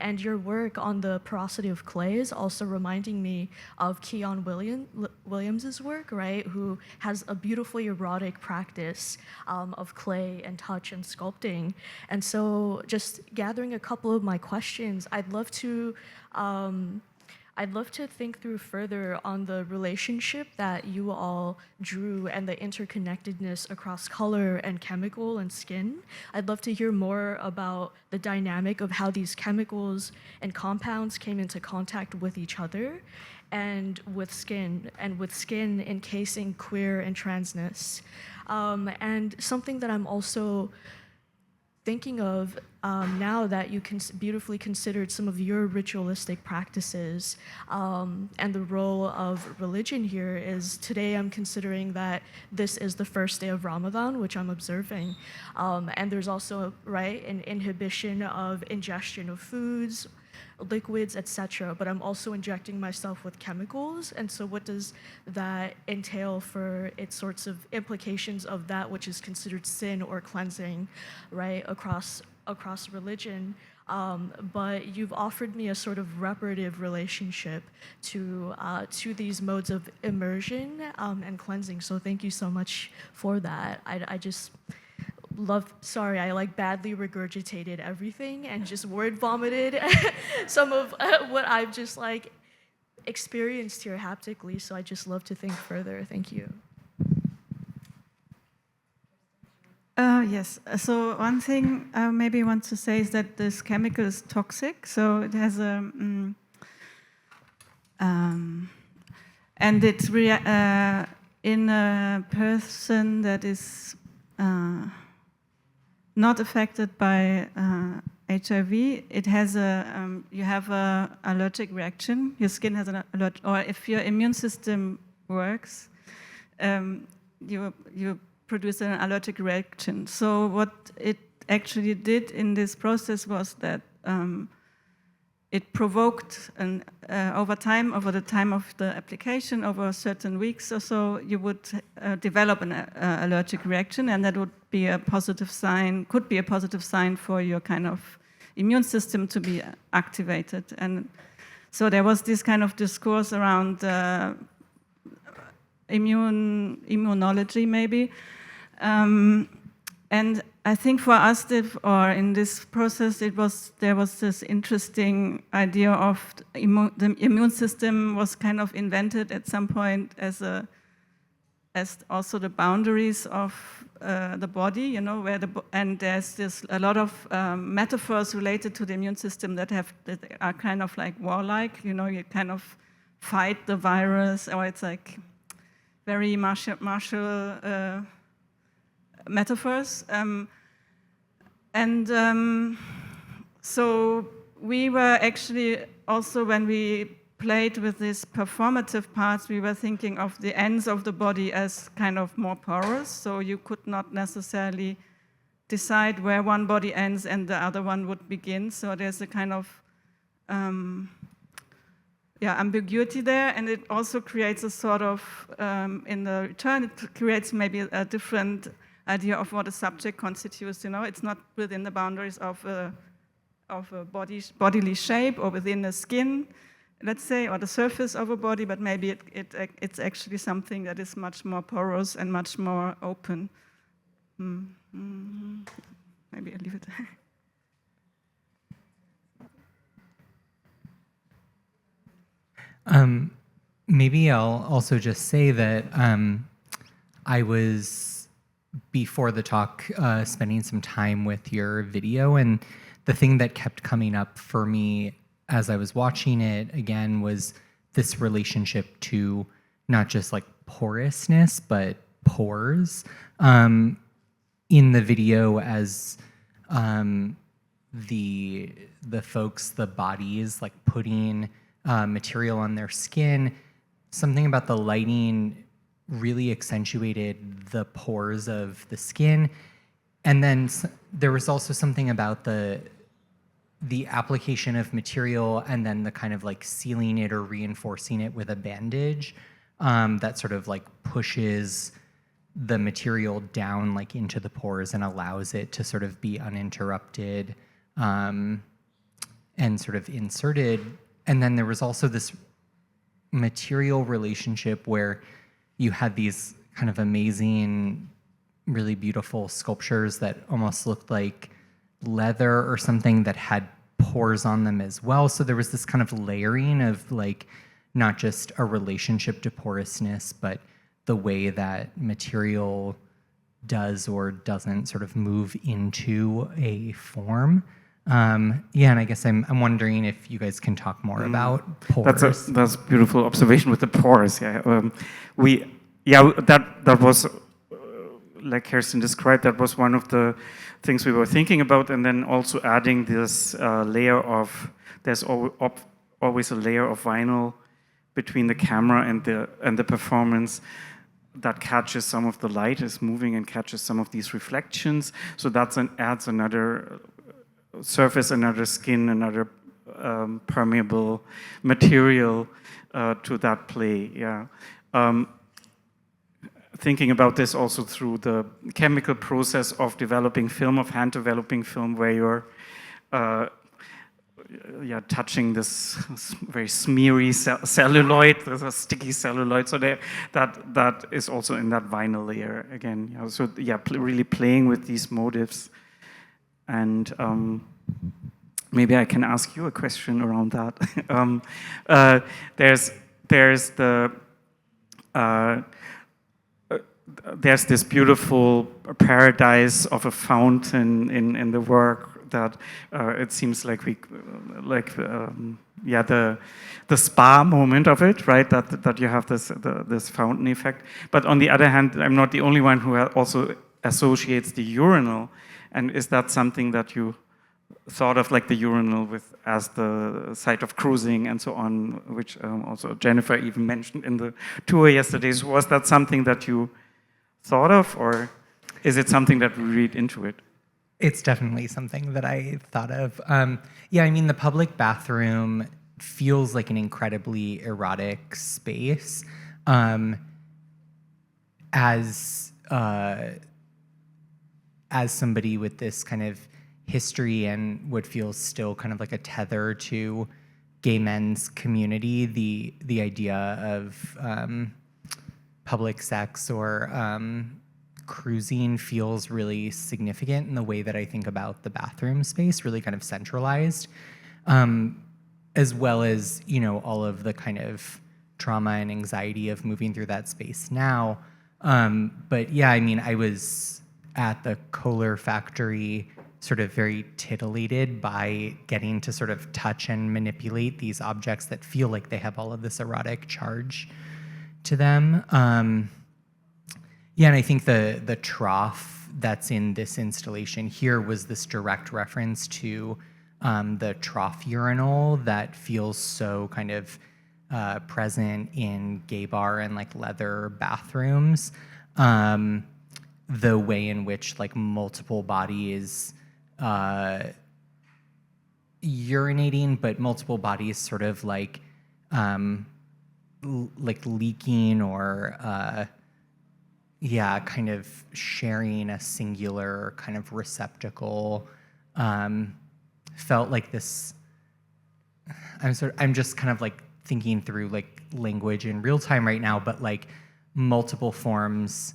And your work on the porosity of clay is also reminding me of Keon Williams's work, right? Who has a beautifully erotic practice of clay and touch and sculpting. And so, just gathering a couple of my questions, I'd love to I'd love to think through further on the relationship that you all drew and the interconnectedness across color and chemical and skin. I'd love to hear more about the dynamic of how these chemicals and compounds came into contact with each other and with skin encasing queer and transness. And something that I'm also thinking of now that you beautifully considered some of your ritualistic practices and the role of religion here is today I'm considering that this is the first day of Ramadan, which I'm observing. And there's also, right, an inhibition of ingestion of foods, liquids, etc. But I'm also injecting myself with chemicals. And so what does that entail for its sorts of implications of that which is considered sin or cleansing, right, across religion? But you've offered me a sort of reparative relationship to these modes of immersion and cleansing. So thank you so much for that. I just sorry, I like badly regurgitated everything and just word vomited some of what I've just like experienced here haptically. So I just love to think further. Thank you. Yes. So one thing I maybe want to say is that this chemical is toxic. So it has a and it's in a person that is not affected by HIV. It has you have a allergic reaction. Your skin has an allergic, or if your immune system works, you produce an allergic reaction. So what it actually did in this process was that it provoked, over the time of the application, over certain weeks or so, you would develop an allergic reaction, and that would be a positive sign, could be a positive sign for your kind of immune system to be activated. And so there was this kind of discourse around immunology, maybe. And I think for us, in this process, there was this interesting idea of the immune system was kind of invented at some point as also the boundaries of the body, you know, and there's a lot of metaphors related to the immune system that are kind of like warlike, you know, you kind of fight the virus, or it's like very martial metaphors. So we were actually also, when we played with these performative parts, we were thinking of the ends of the body as kind of more porous, so you could not necessarily decide where one body ends and the other one would begin. So there's a kind of ambiguity there, and it also creates a sort of, in the return, it creates maybe a different idea of what a subject constitutes. You know, it's not within the boundaries of a bodily shape or within the skin, let's say, or the surface of a body, but maybe it's actually something that is much more porous and much more open. Maybe I'll leave it. Maybe I'll also just say that I was, before the talk, spending some time with your video, and the thing that kept coming up for me as I was watching it again was this relationship to not just like porousness, but pores. In the video, as the folks, the bodies, like putting material on their skin, something about the lighting really accentuated the pores of the skin. And then there was also something about the application of material and then the kind of like sealing it or reinforcing it with a bandage that sort of like pushes the material down like into the pores and allows it to sort of be uninterrupted and sort of inserted. And then there was also this material relationship where you had these kind of amazing, really beautiful sculptures that almost looked like leather or something that had pores on them as well. So there was this kind of layering of like not just a relationship to porousness, but the way that material does or doesn't sort of move into a form. Yeah, and I guess I'm wondering if you guys can talk more about pores. That's a beautiful observation with the pores. Yeah, that was like Kerstin described. That was one of the things we were thinking about, and then also adding this layer of there's always a layer of vinyl between the camera and the performance that catches some of the light is moving and catches some of these reflections. So adds another surface, another skin, another permeable material to that play. Yeah. Thinking about this also through the chemical process of developing film, of hand developing film, where you're touching this very smeary celluloid, there's a sticky celluloid. So that is also in that vinyl layer again. Yeah, so really playing with these motifs. And maybe I can ask you a question around that. There's this beautiful paradise of a fountain in the work that it seems like the spa moment of it, right? That you have this fountain effect. But on the other hand, I'm not the only one who also associates the urinal. And is that something that you thought of, like the urinal as the site of cruising and so on, which also Jennifer even mentioned in the tour yesterday? So was that something that you thought of, or is it something that we read into it? It's definitely something that I thought of. Yeah, I mean, the public bathroom feels like an incredibly erotic space. As somebody with this kind of history and what feels still kind of like a tether to gay men's community, the idea of public sex or cruising feels really significant in the way that I think about the bathroom space, really kind of centralized, as well as, all of the kind of trauma and anxiety of moving through that space now. But yeah, I mean, I was at the Kohler factory sort of very titillated by getting to sort of touch and manipulate these objects that feel like they have all of this erotic charge to them. Yeah, and I think the trough that's in this installation here was this direct reference to the trough urinal that feels so kind of present in gay bar and like leather bathrooms. The way in which like multiple bodies urinating, but multiple bodies sort of like leaking or kind of sharing a singular kind of receptacle. Felt like this. I'm just kind of like thinking through like language in real time right now, but like multiple forms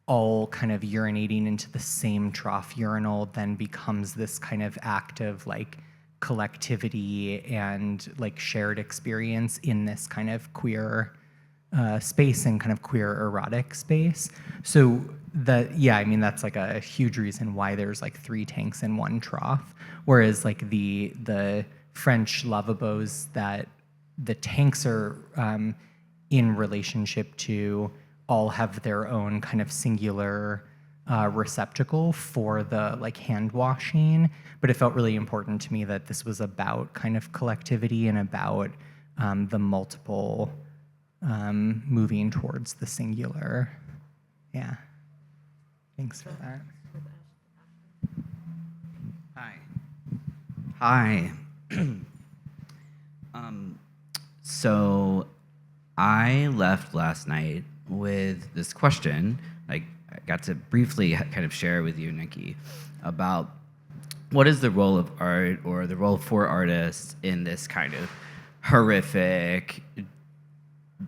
all kind of urinating into the same trough urinal then becomes this kind of act of like collectivity and like shared experience in this kind of queer space and kind of queer erotic space. So I mean, that's like a huge reason why there's like 3 tanks in one trough, whereas like the French lavabos, that the tanks are in relationship to all have their own kind of singular receptacle for the like hand washing, but it felt really important to me that this was about kind of collectivity and about the multiple moving towards the singular. Yeah. Thanks for that. Hi. So I left last night with this question. I got to briefly kind of share with you, Nicki, about what is the role of art or the role for artists in this kind of horrific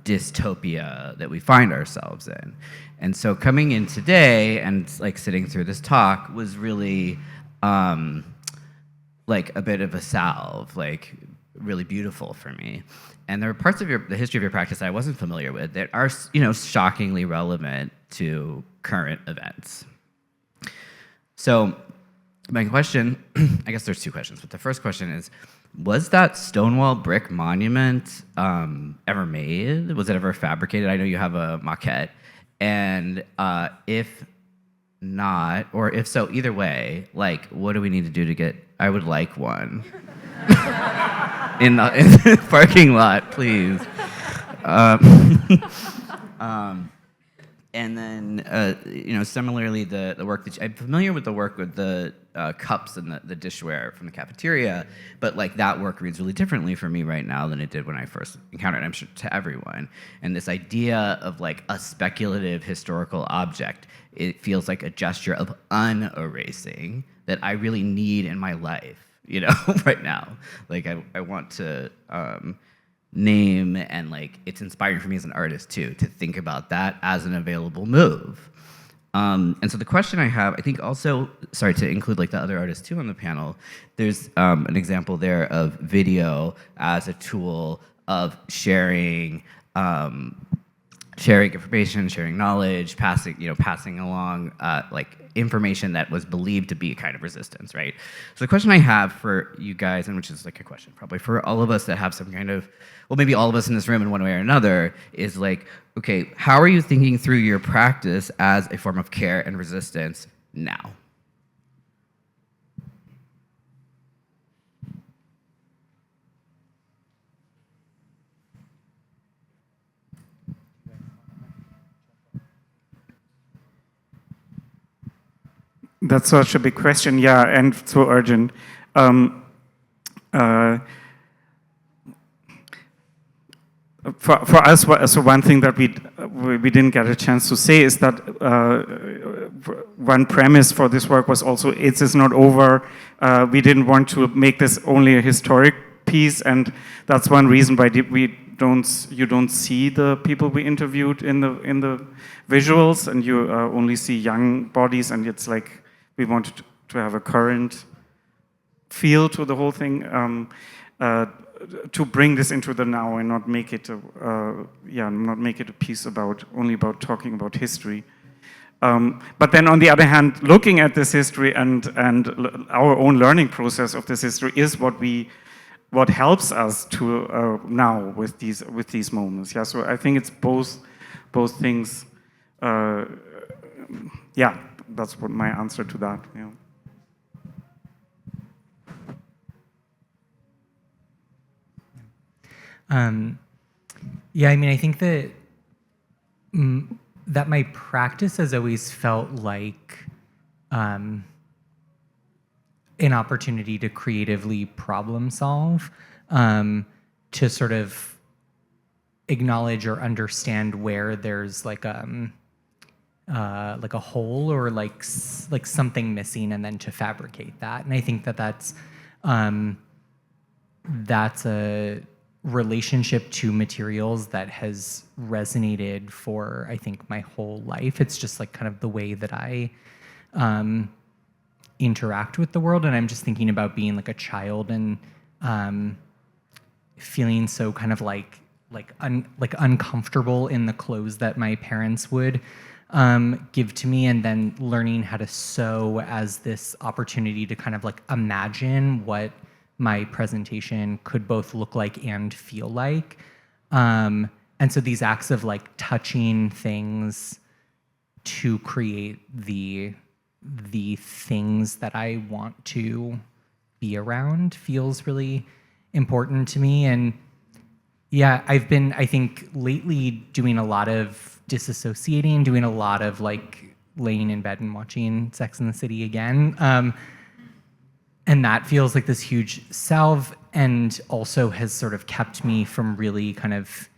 dystopia that we find ourselves in. And so coming in today and like sitting through this talk was really like a bit of a salve, like really beautiful for me. And there are parts of the history of your practice that I wasn't familiar with that are, shockingly relevant to current events. So my question, I guess there's two questions, but the first question is, was that Stonewall brick monument ever made? Was it ever fabricated? I know you have a maquette. And if not, or if so, either way, like, what do we need to do to get, I would like one. in the parking lot, please. And then, similarly, the work that I'm familiar with the work with the cups and the dishware from the cafeteria, but like that work reads really differently for me right now than it did when I first encountered it, I'm sure to everyone. And this idea of like a speculative historical object, it feels like a gesture of unerasing that I really need in my life, right now. Like I want to name, and like it's inspiring for me as an artist too, to think about that as an available move. And so the question I have, I think also, sorry to include like the other artists too on the panel, there's an example there of video as a tool of sharing information, sharing knowledge, passing along like information that was believed to be a kind of resistance, right? So the question I have for you guys, and which is like a question probably for all of us that have some kind of, well, maybe all of us in this room in one way or another, is like, okay, how are you thinking through your practice as a form of care and resistance now? That's such a big question, yeah, and so urgent. For us, so one thing that we didn't get a chance to say is that one premise for this work was also AIDS is not over. We didn't want to make this only a historic piece, and that's one reason why you don't see the people we interviewed in the visuals, and you only see young bodies, and it's like we wanted to have a current feel to the whole thing, to bring this into the now and not make it a piece only about talking about history. But then on the other hand, looking at this history and our own learning process of this history is what helps us to now with these moments. Yeah, so I think it's both things. Yeah, that's what my answer to that. Yeah. Yeah, I mean, I think that that my practice has always felt like an opportunity to creatively problem solve, to sort of acknowledge or understand where there's like a hole or like something missing, and then to fabricate that. And I think that that's a relationship to materials that has resonated for, I think, my whole life. It's just like kind of the way that I interact with the world. And I'm just thinking about being like a child and feeling so kind of like uncomfortable in the clothes that my parents would give to me, and then learning how to sew as this opportunity to kind of like imagine what my presentation could both look like and feel like. And so these acts of like touching things to create the things that I want to be around feels really important to me. And yeah, I've been, I think, lately doing a lot of disassociating, doing a lot of like laying in bed and watching Sex and the City again. And that feels like this huge salve, and also has sort of kept me from really kind of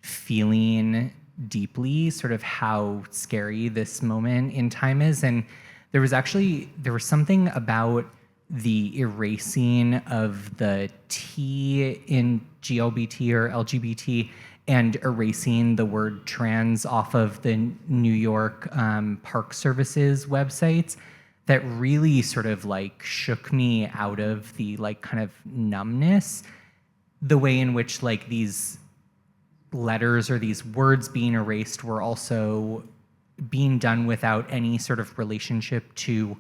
feeling deeply sort of how scary this moment in time is. And there was something about the erasing of the T in GLBT or LGBT and erasing the word trans off of the New York Park Services websites that really sort of like shook me out of the like kind of numbness, the way in which like these letters or these words being erased were also being done without any sort of relationship to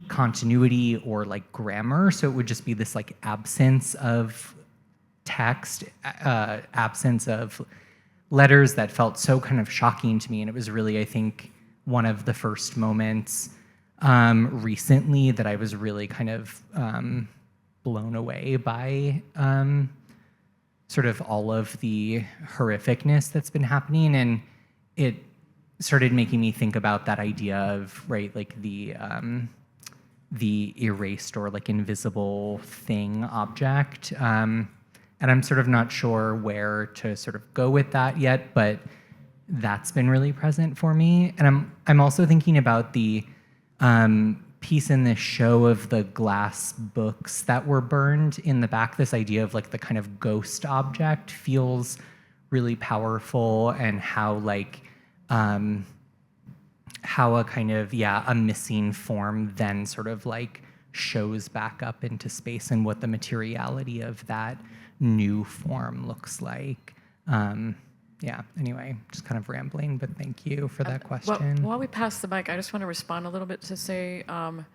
continuity or like grammar. So it would just be this like absence of text, absence of letters that felt so kind of shocking to me. And it was really, I think, one of the first moments recently that I was really kind of blown away by sort of all of the horrificness that's been happening. And it started making me think about that idea of, right, like the erased or like invisible thing object. And I'm sort of not sure where to sort of go with that yet, but that's been really present for me. And I'm also thinking about the piece in this show of the glass books that were burned in the back. This idea of like the kind of ghost object feels really powerful, and how like how a kind of, a missing form then sort of like shows back up into space, and what the materiality of that new form looks like. Anyway, just kind of rambling, but thank you for that question. While we pass the mic, I just want to respond a little bit to say, something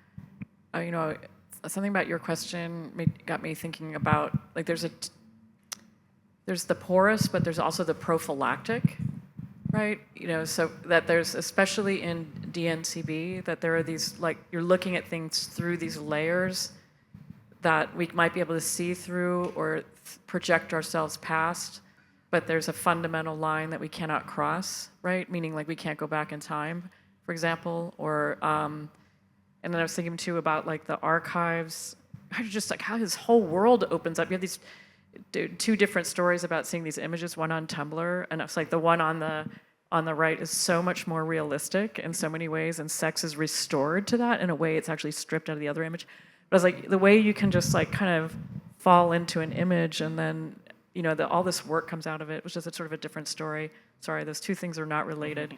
about your question got me thinking about, like, there's the porous, but there's also the prophylactic, right? So that there's, especially in DNCB, that there are these, like, you're looking at things through these layers that we might be able to see through or project ourselves past, but there's a fundamental line that we cannot cross, right? Meaning, like, we can't go back in time, for example, or, and then I was thinking too about like the archives, how this whole world opens up. You have these two different stories about seeing these images, one on Tumblr, and it's like the one on the right is so much more realistic in so many ways, and sex is restored to that in a way it's actually stripped out of the other image. But I was like, the way you can just like kind of fall into an image and then, all this work comes out of it, which is sort of a different story. Sorry, those two things are not related.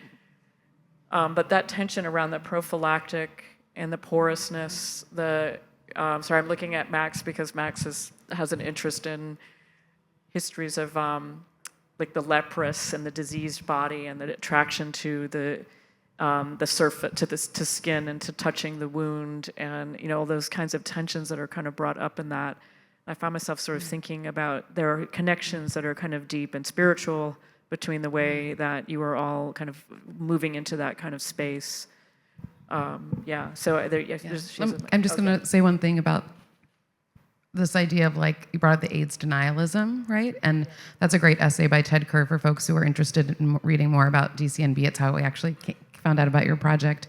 But that tension around the prophylactic and the porousness, sorry, I'm looking at Max because Max has an interest in histories of like the leprous and the diseased body and the attraction to the surface, to skin and to touching the wound, and all those kinds of tensions that are kind of brought up in that. I found myself sort of thinking about there are connections that are kind of deep and spiritual between the way that you are all kind of moving into that kind of space. So I'm just going to say one thing about this idea of, like, you brought up the AIDS denialism, right? And that's a great essay by Ted Kerr for folks who are interested in reading more about DCNB. It's how we actually found out about your project.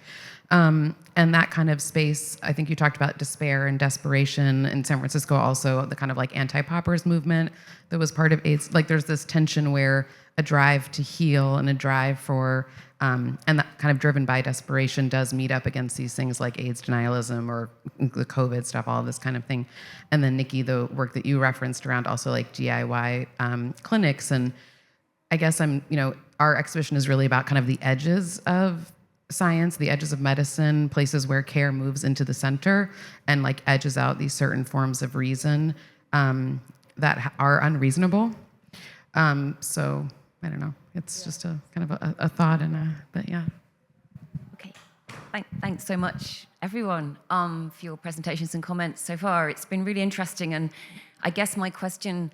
And that kind of space, I think you talked about despair and desperation in San Francisco, also the kind of like anti-poppers movement that was part of AIDS. Like, there's this tension where a drive to heal and a drive for, and that kind of driven by desperation does meet up against these things like AIDS denialism or the COVID stuff, all of this kind of thing. And then Nicki, the work that you referenced around also like DIY clinics. And I guess our exhibition is really about kind of the edges of science, the edges of medicine, places where care moves into the center and like edges out these certain forms of reason that are unreasonable. So I don't know. It's just a kind of a thought but yeah. Okay. Thanks so much, everyone, for your presentations and comments so far. It's been really interesting, and I guess my question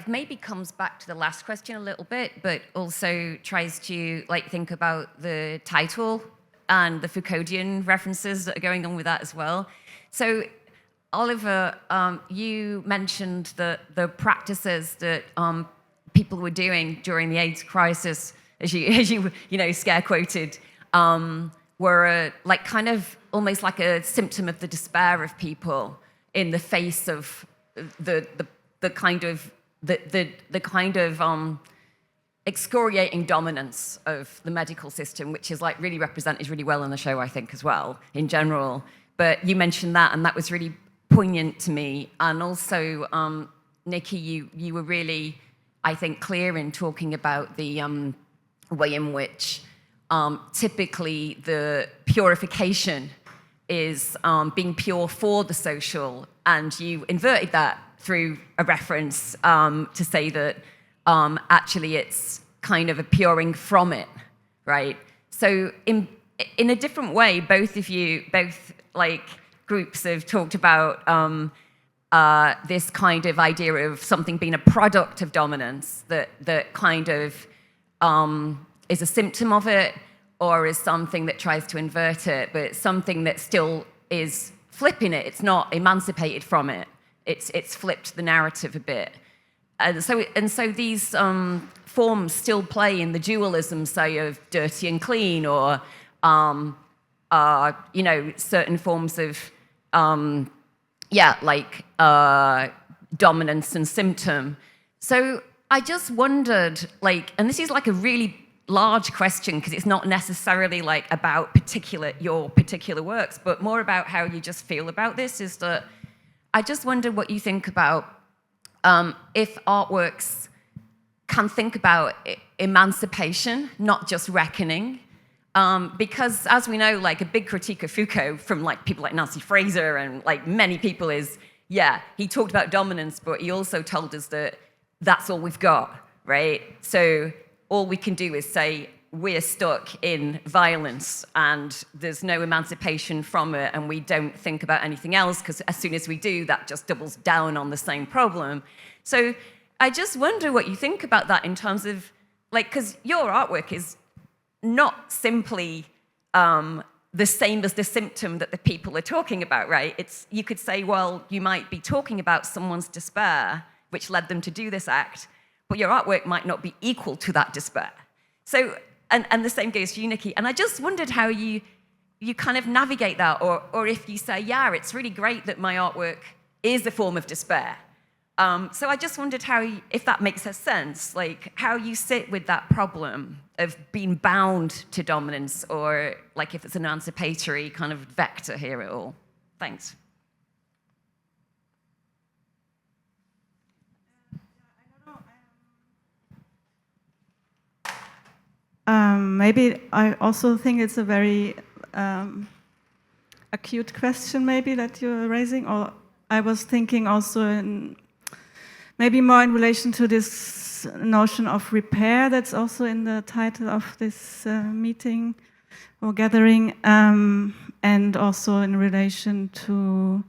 maybe comes back to the last question a little bit, but also tries to think about the title and the Foucauldian references that are going on with that as well. So, Oliver, you mentioned that the practices that people were doing during the AIDS crisis, as you scare quoted, were kind of almost like a symptom of the despair of people in the face of the kind of excoriating dominance of the medical system, which is really represented really well in the show, I think, as well, in general. But you mentioned that, and that was really poignant to me. And also, Nicki, you were really, I think, clear in talking about the way in which typically the purification is being pure for the social, and you inverted that through a reference to say that actually it's kind of a puring from it, right? So in a different way, both like groups have talked about this kind of idea of something being a product of dominance that kind of is a symptom of it, or is something that tries to invert it, but it's something that still is flipping it. It's not emancipated from it. It's flipped the narrative a bit. And so these forms still play in the dualism, say, of dirty and clean, or certain forms of dominance and symptom. So I just wondered, and this is like a really large question, because it's not necessarily like about your particular works, but more about how you just feel about this, is that I just wonder what you think about if artworks can think about emancipation, not just reckoning. Because as we know, like a big critique of Foucault from like people like Nancy Fraser and like many people is, he talked about dominance, but he also told us that that's all we've got, right? So all we can do is say we're stuck in violence and there's no emancipation from it, and we don't think about anything else, because as soon as we do, that just doubles down on the same problem. So I just wonder what you think about that in terms of, because your artwork is not simply the same as the symptom that the people are talking about, right? You could say, well, you might be talking about someone's despair, which led them to do this act, but your artwork might not be equal to that despair. So, and the same goes for you, Nicki. And I just wondered how you kind of navigate that, or if you say, it's really great that my artwork is a form of despair. So I just wondered if that makes sense, like how you sit with that problem of being bound to dominance, or like if it's an emancipatory kind of vector here at all. Thanks. Maybe I also think it's a very acute question, maybe, that you're raising. Or I was thinking also maybe more in relation to this notion of repair that's also in the title of this meeting or gathering, and also in relation to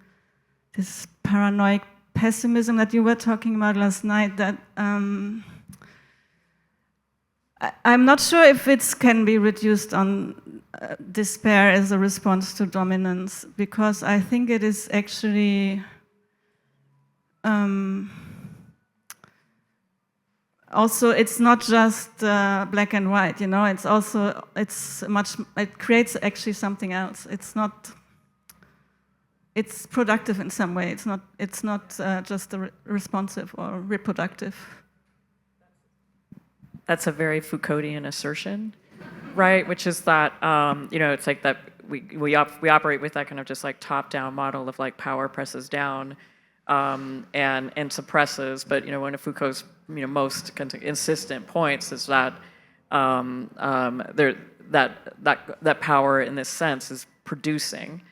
this paranoid pessimism that you were talking about last night, that I'm not sure if it can be reduced on despair as a response to dominance, because I think it is actually also, it's not just black and white, it creates actually something else. It's productive in some way. It's not just responsive or reproductive. That's a very Foucauldian assertion, right? Which is that, it's like that we operate with that kind of just like top-down model of like power presses down and suppresses. But, one of Foucault's most insistent points is that that power in this sense is producing,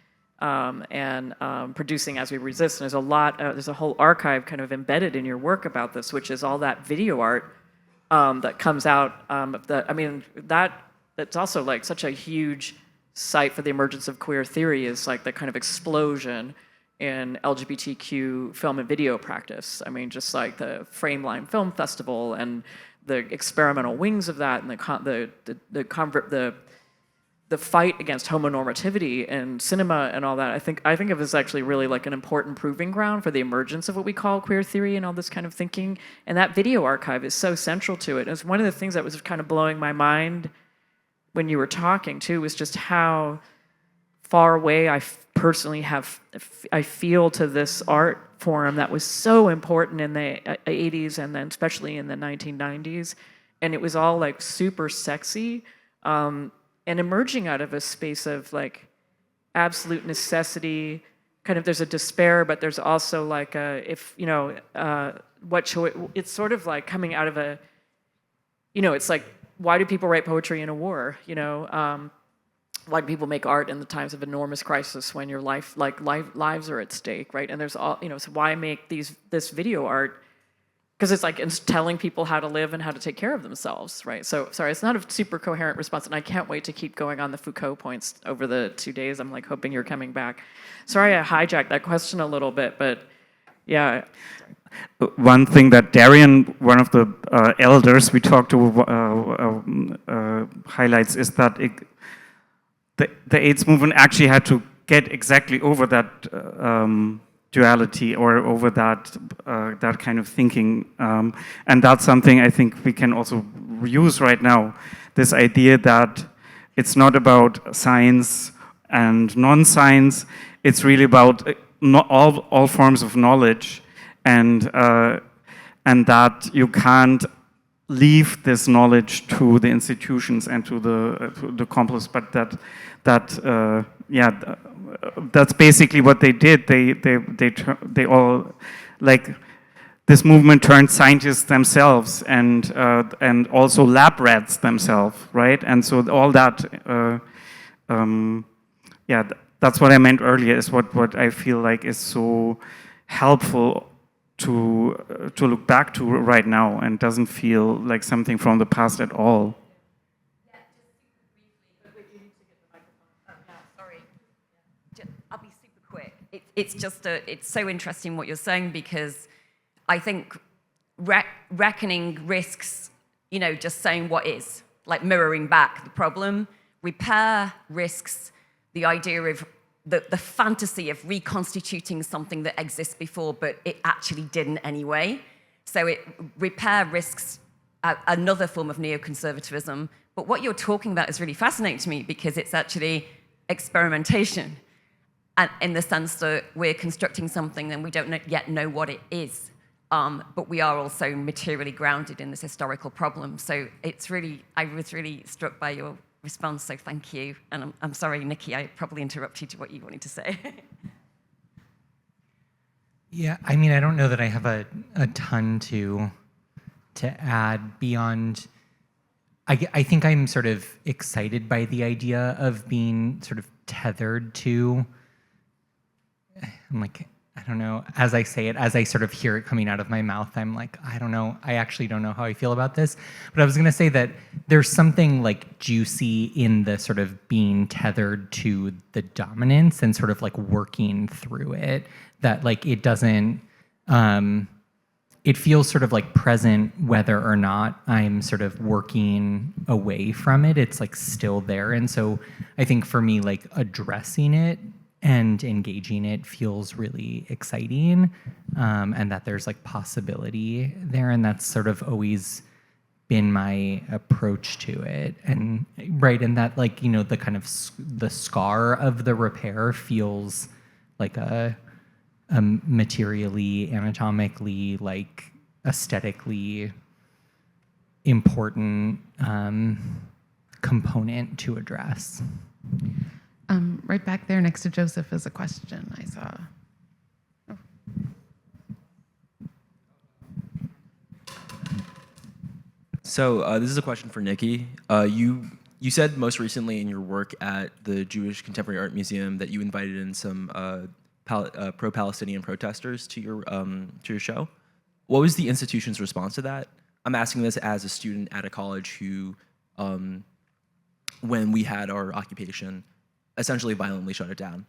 and producing as we resist. And there's a whole archive kind of embedded in your work about this, which is all that video art that comes out. That's also like such a huge site for the emergence of queer theory, is like the kind of explosion in LGBTQ film and video practice. I mean, just like the Frameline Film Festival and the experimental wings of that, and the fight against homonormativity in cinema and all that. I think of it as actually really like an important proving ground for the emergence of what we call queer theory and all this kind of thinking. And that video archive is so central to it. And it's one of the things that was kind of blowing my mind when you were talking too, was just how far away I feel to this art form that was so important in the 80s and then especially in the 1990s. And it was all like super sexy. And emerging out of a space of like absolute necessity, kind of there's a despair, but there's also like it's sort of like coming out of it's like why do people write poetry in a war? You know, why do people make art in the times of enormous crisis when your lives are at stake, right? And there's all, you know, so why make this video art? Because it's like it's telling people how to live and how to take care of themselves, right? So, sorry, it's not a super coherent response, and I can't wait to keep going on the Foucault points over the 2 days. I'm like hoping you're coming back. Sorry, I hijacked that question a little bit, but yeah. One thing that Darian, one of the elders we talked to, highlights is that the AIDS movement actually had to get exactly over that duality or over that kind of thinking. And that's something I think we can also use right now. This idea that it's not about science and non-science, it's really about all forms of knowledge, and that you can't leave this knowledge to the institutions and to the complex, but that's basically what they did. They all, like, this movement turned scientists themselves and also lab rats themselves, right? And so all that, that's what I meant earlier. Is what I feel like is so helpful to look back to right now, and doesn't feel like something from the past at all. I'll be super quick. It's so interesting what you're saying, because I think reckoning risks, you know, just saying what is, like mirroring back the problem. Repair risks the idea of the fantasy of reconstituting something that exists before, but it actually didn't anyway. So repair risks another form of neoconservatism. But what you're talking about is really fascinating to me, because it's actually experimentation, and in the sense that we're constructing something and we don't yet know what it is, but we are also materially grounded in this historical problem. So I was really struck by your response, so thank you. And I'm sorry, Nicki, I probably interrupted what you wanted to say. Yeah, I mean, I don't know that I have a ton to add beyond. I think I'm sort of excited by the idea of being sort of tethered to. I'm like, I don't know. As I say it, as I sort of hear it coming out of my mouth, I'm like, I don't know. I actually don't know how I feel about this. But I was going to say that there's something like juicy in the sort of being tethered to the dominance and sort of like working through it. That like it doesn't. It feels sort of like present whether or not I'm sort of working away from it. It's like still there. And so I think for me, like addressing it and engaging it feels really exciting, and that there's like possibility there, and that's sort of always been my approach to it. And right, and that like, you know, the kind of the scar of the repair feels like a materially, anatomically, like aesthetically important component to address. Right back there next to Joseph is a question I saw. Oh. So this is a question for Nicki. You said most recently in your work at the Jewish Contemporary Art Museum that you invited in some pro-Palestinian protesters to your show. What was the institution's response to that? I'm asking this as a student at a college who, when we had our occupation, essentially violently shut it down.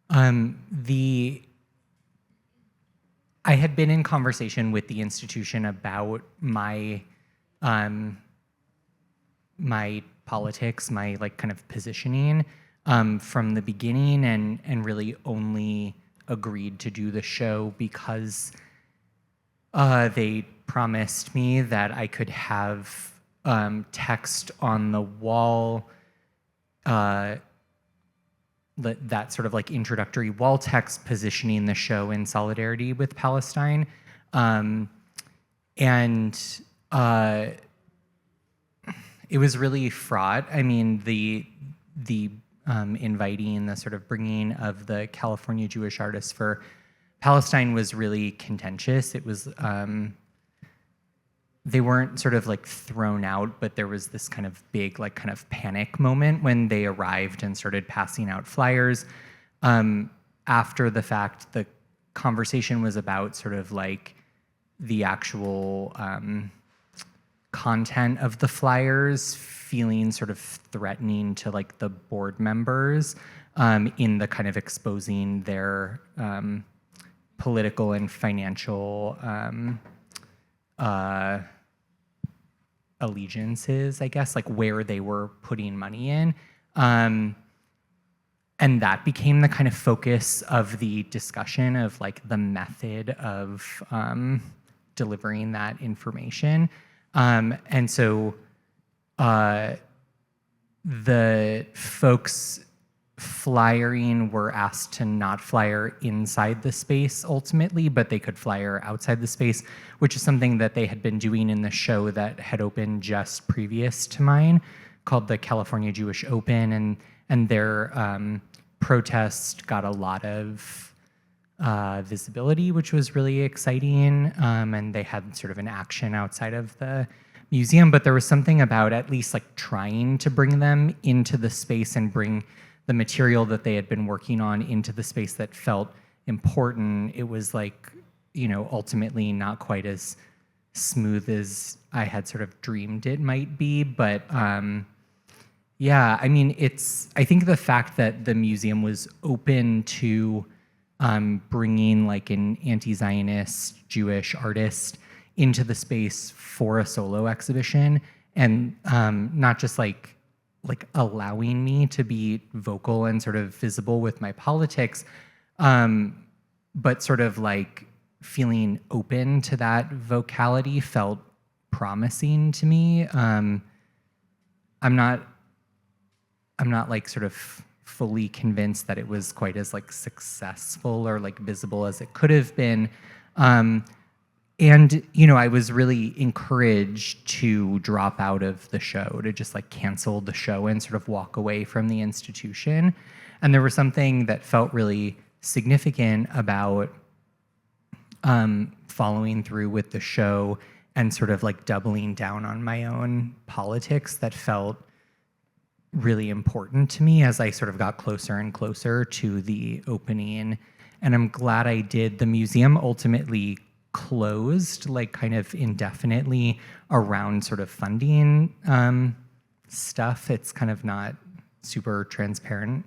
I had been in conversation with the institution about my my politics, my like kind of positioning from the beginning, and really only agreed to do the show because they promised me that I could have text on the wall, that sort of like introductory wall text positioning the show in solidarity with Palestine. It was really fraught. I mean, the inviting the sort of bringing of the California Jewish artists for Palestine was really contentious. It was, they weren't sort of like thrown out, but there was this kind of big like kind of panic moment when they arrived and started passing out flyers. After the fact, the conversation was about sort of like the actual content of the flyers feeling sort of threatening to like the board members in the kind of exposing their political and financial allegiances, I guess, like where they were putting money in. And that became the kind of focus of the discussion of like the method of delivering that information. And so the folks flyering were asked to not flyer inside the space ultimately, but they could flyer outside the space, which is something that they had been doing in the show that had opened just previous to mine, called the California Jewish Open, and their protest got a lot of visibility, which was really exciting, and they had sort of an action outside of the museum, but there was something about at least like trying to bring them into the space and bring the material that they had been working on into the space that felt important. It was like, you know, ultimately not quite as smooth as I had sort of dreamed it might be, but yeah, I mean, I think the fact that the museum was open to bringing like an anti-Zionist Jewish artist into the space for a solo exhibition, and not just like allowing me to be vocal and sort of visible with my politics, but sort of like feeling open to that vocality felt promising to me. I'm not like sort of fully convinced that it was quite as like successful or like visible as it could have been. And, you know, I was really encouraged to drop out of the show, to just like cancel the show and sort of walk away from the institution. And there was something that felt really significant about following through with the show and sort of like doubling down on my own politics that felt really important to me as I sort of got closer and closer to the opening. And I'm glad I did. The museum ultimately closed like kind of indefinitely around sort of funding stuff. It's kind of not super transparent,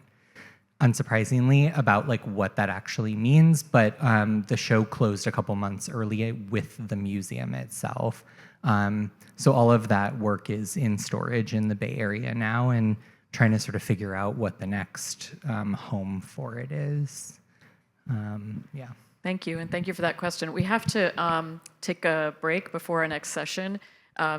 unsurprisingly, about like what that actually means, but the show closed a couple months early with the museum itself. So all of that work is in storage in the Bay Area now, and trying to sort of figure out what the next home for it is. Yeah. Thank you, and thank you for that question. We have to take a break before our next session,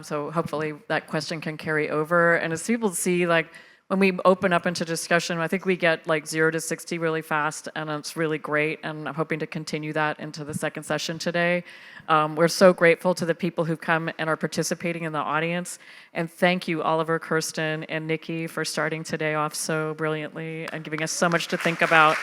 so hopefully that question can carry over. And as people see, like when we open up into discussion, I think we get like 0 to 60 really fast, and it's really great, and I'm hoping to continue that into the second session today. We're so grateful to the people who've come and are participating in the audience, and thank you, Oliver, Kerstin, and Nicki, for starting today off so brilliantly and giving us so much to think about.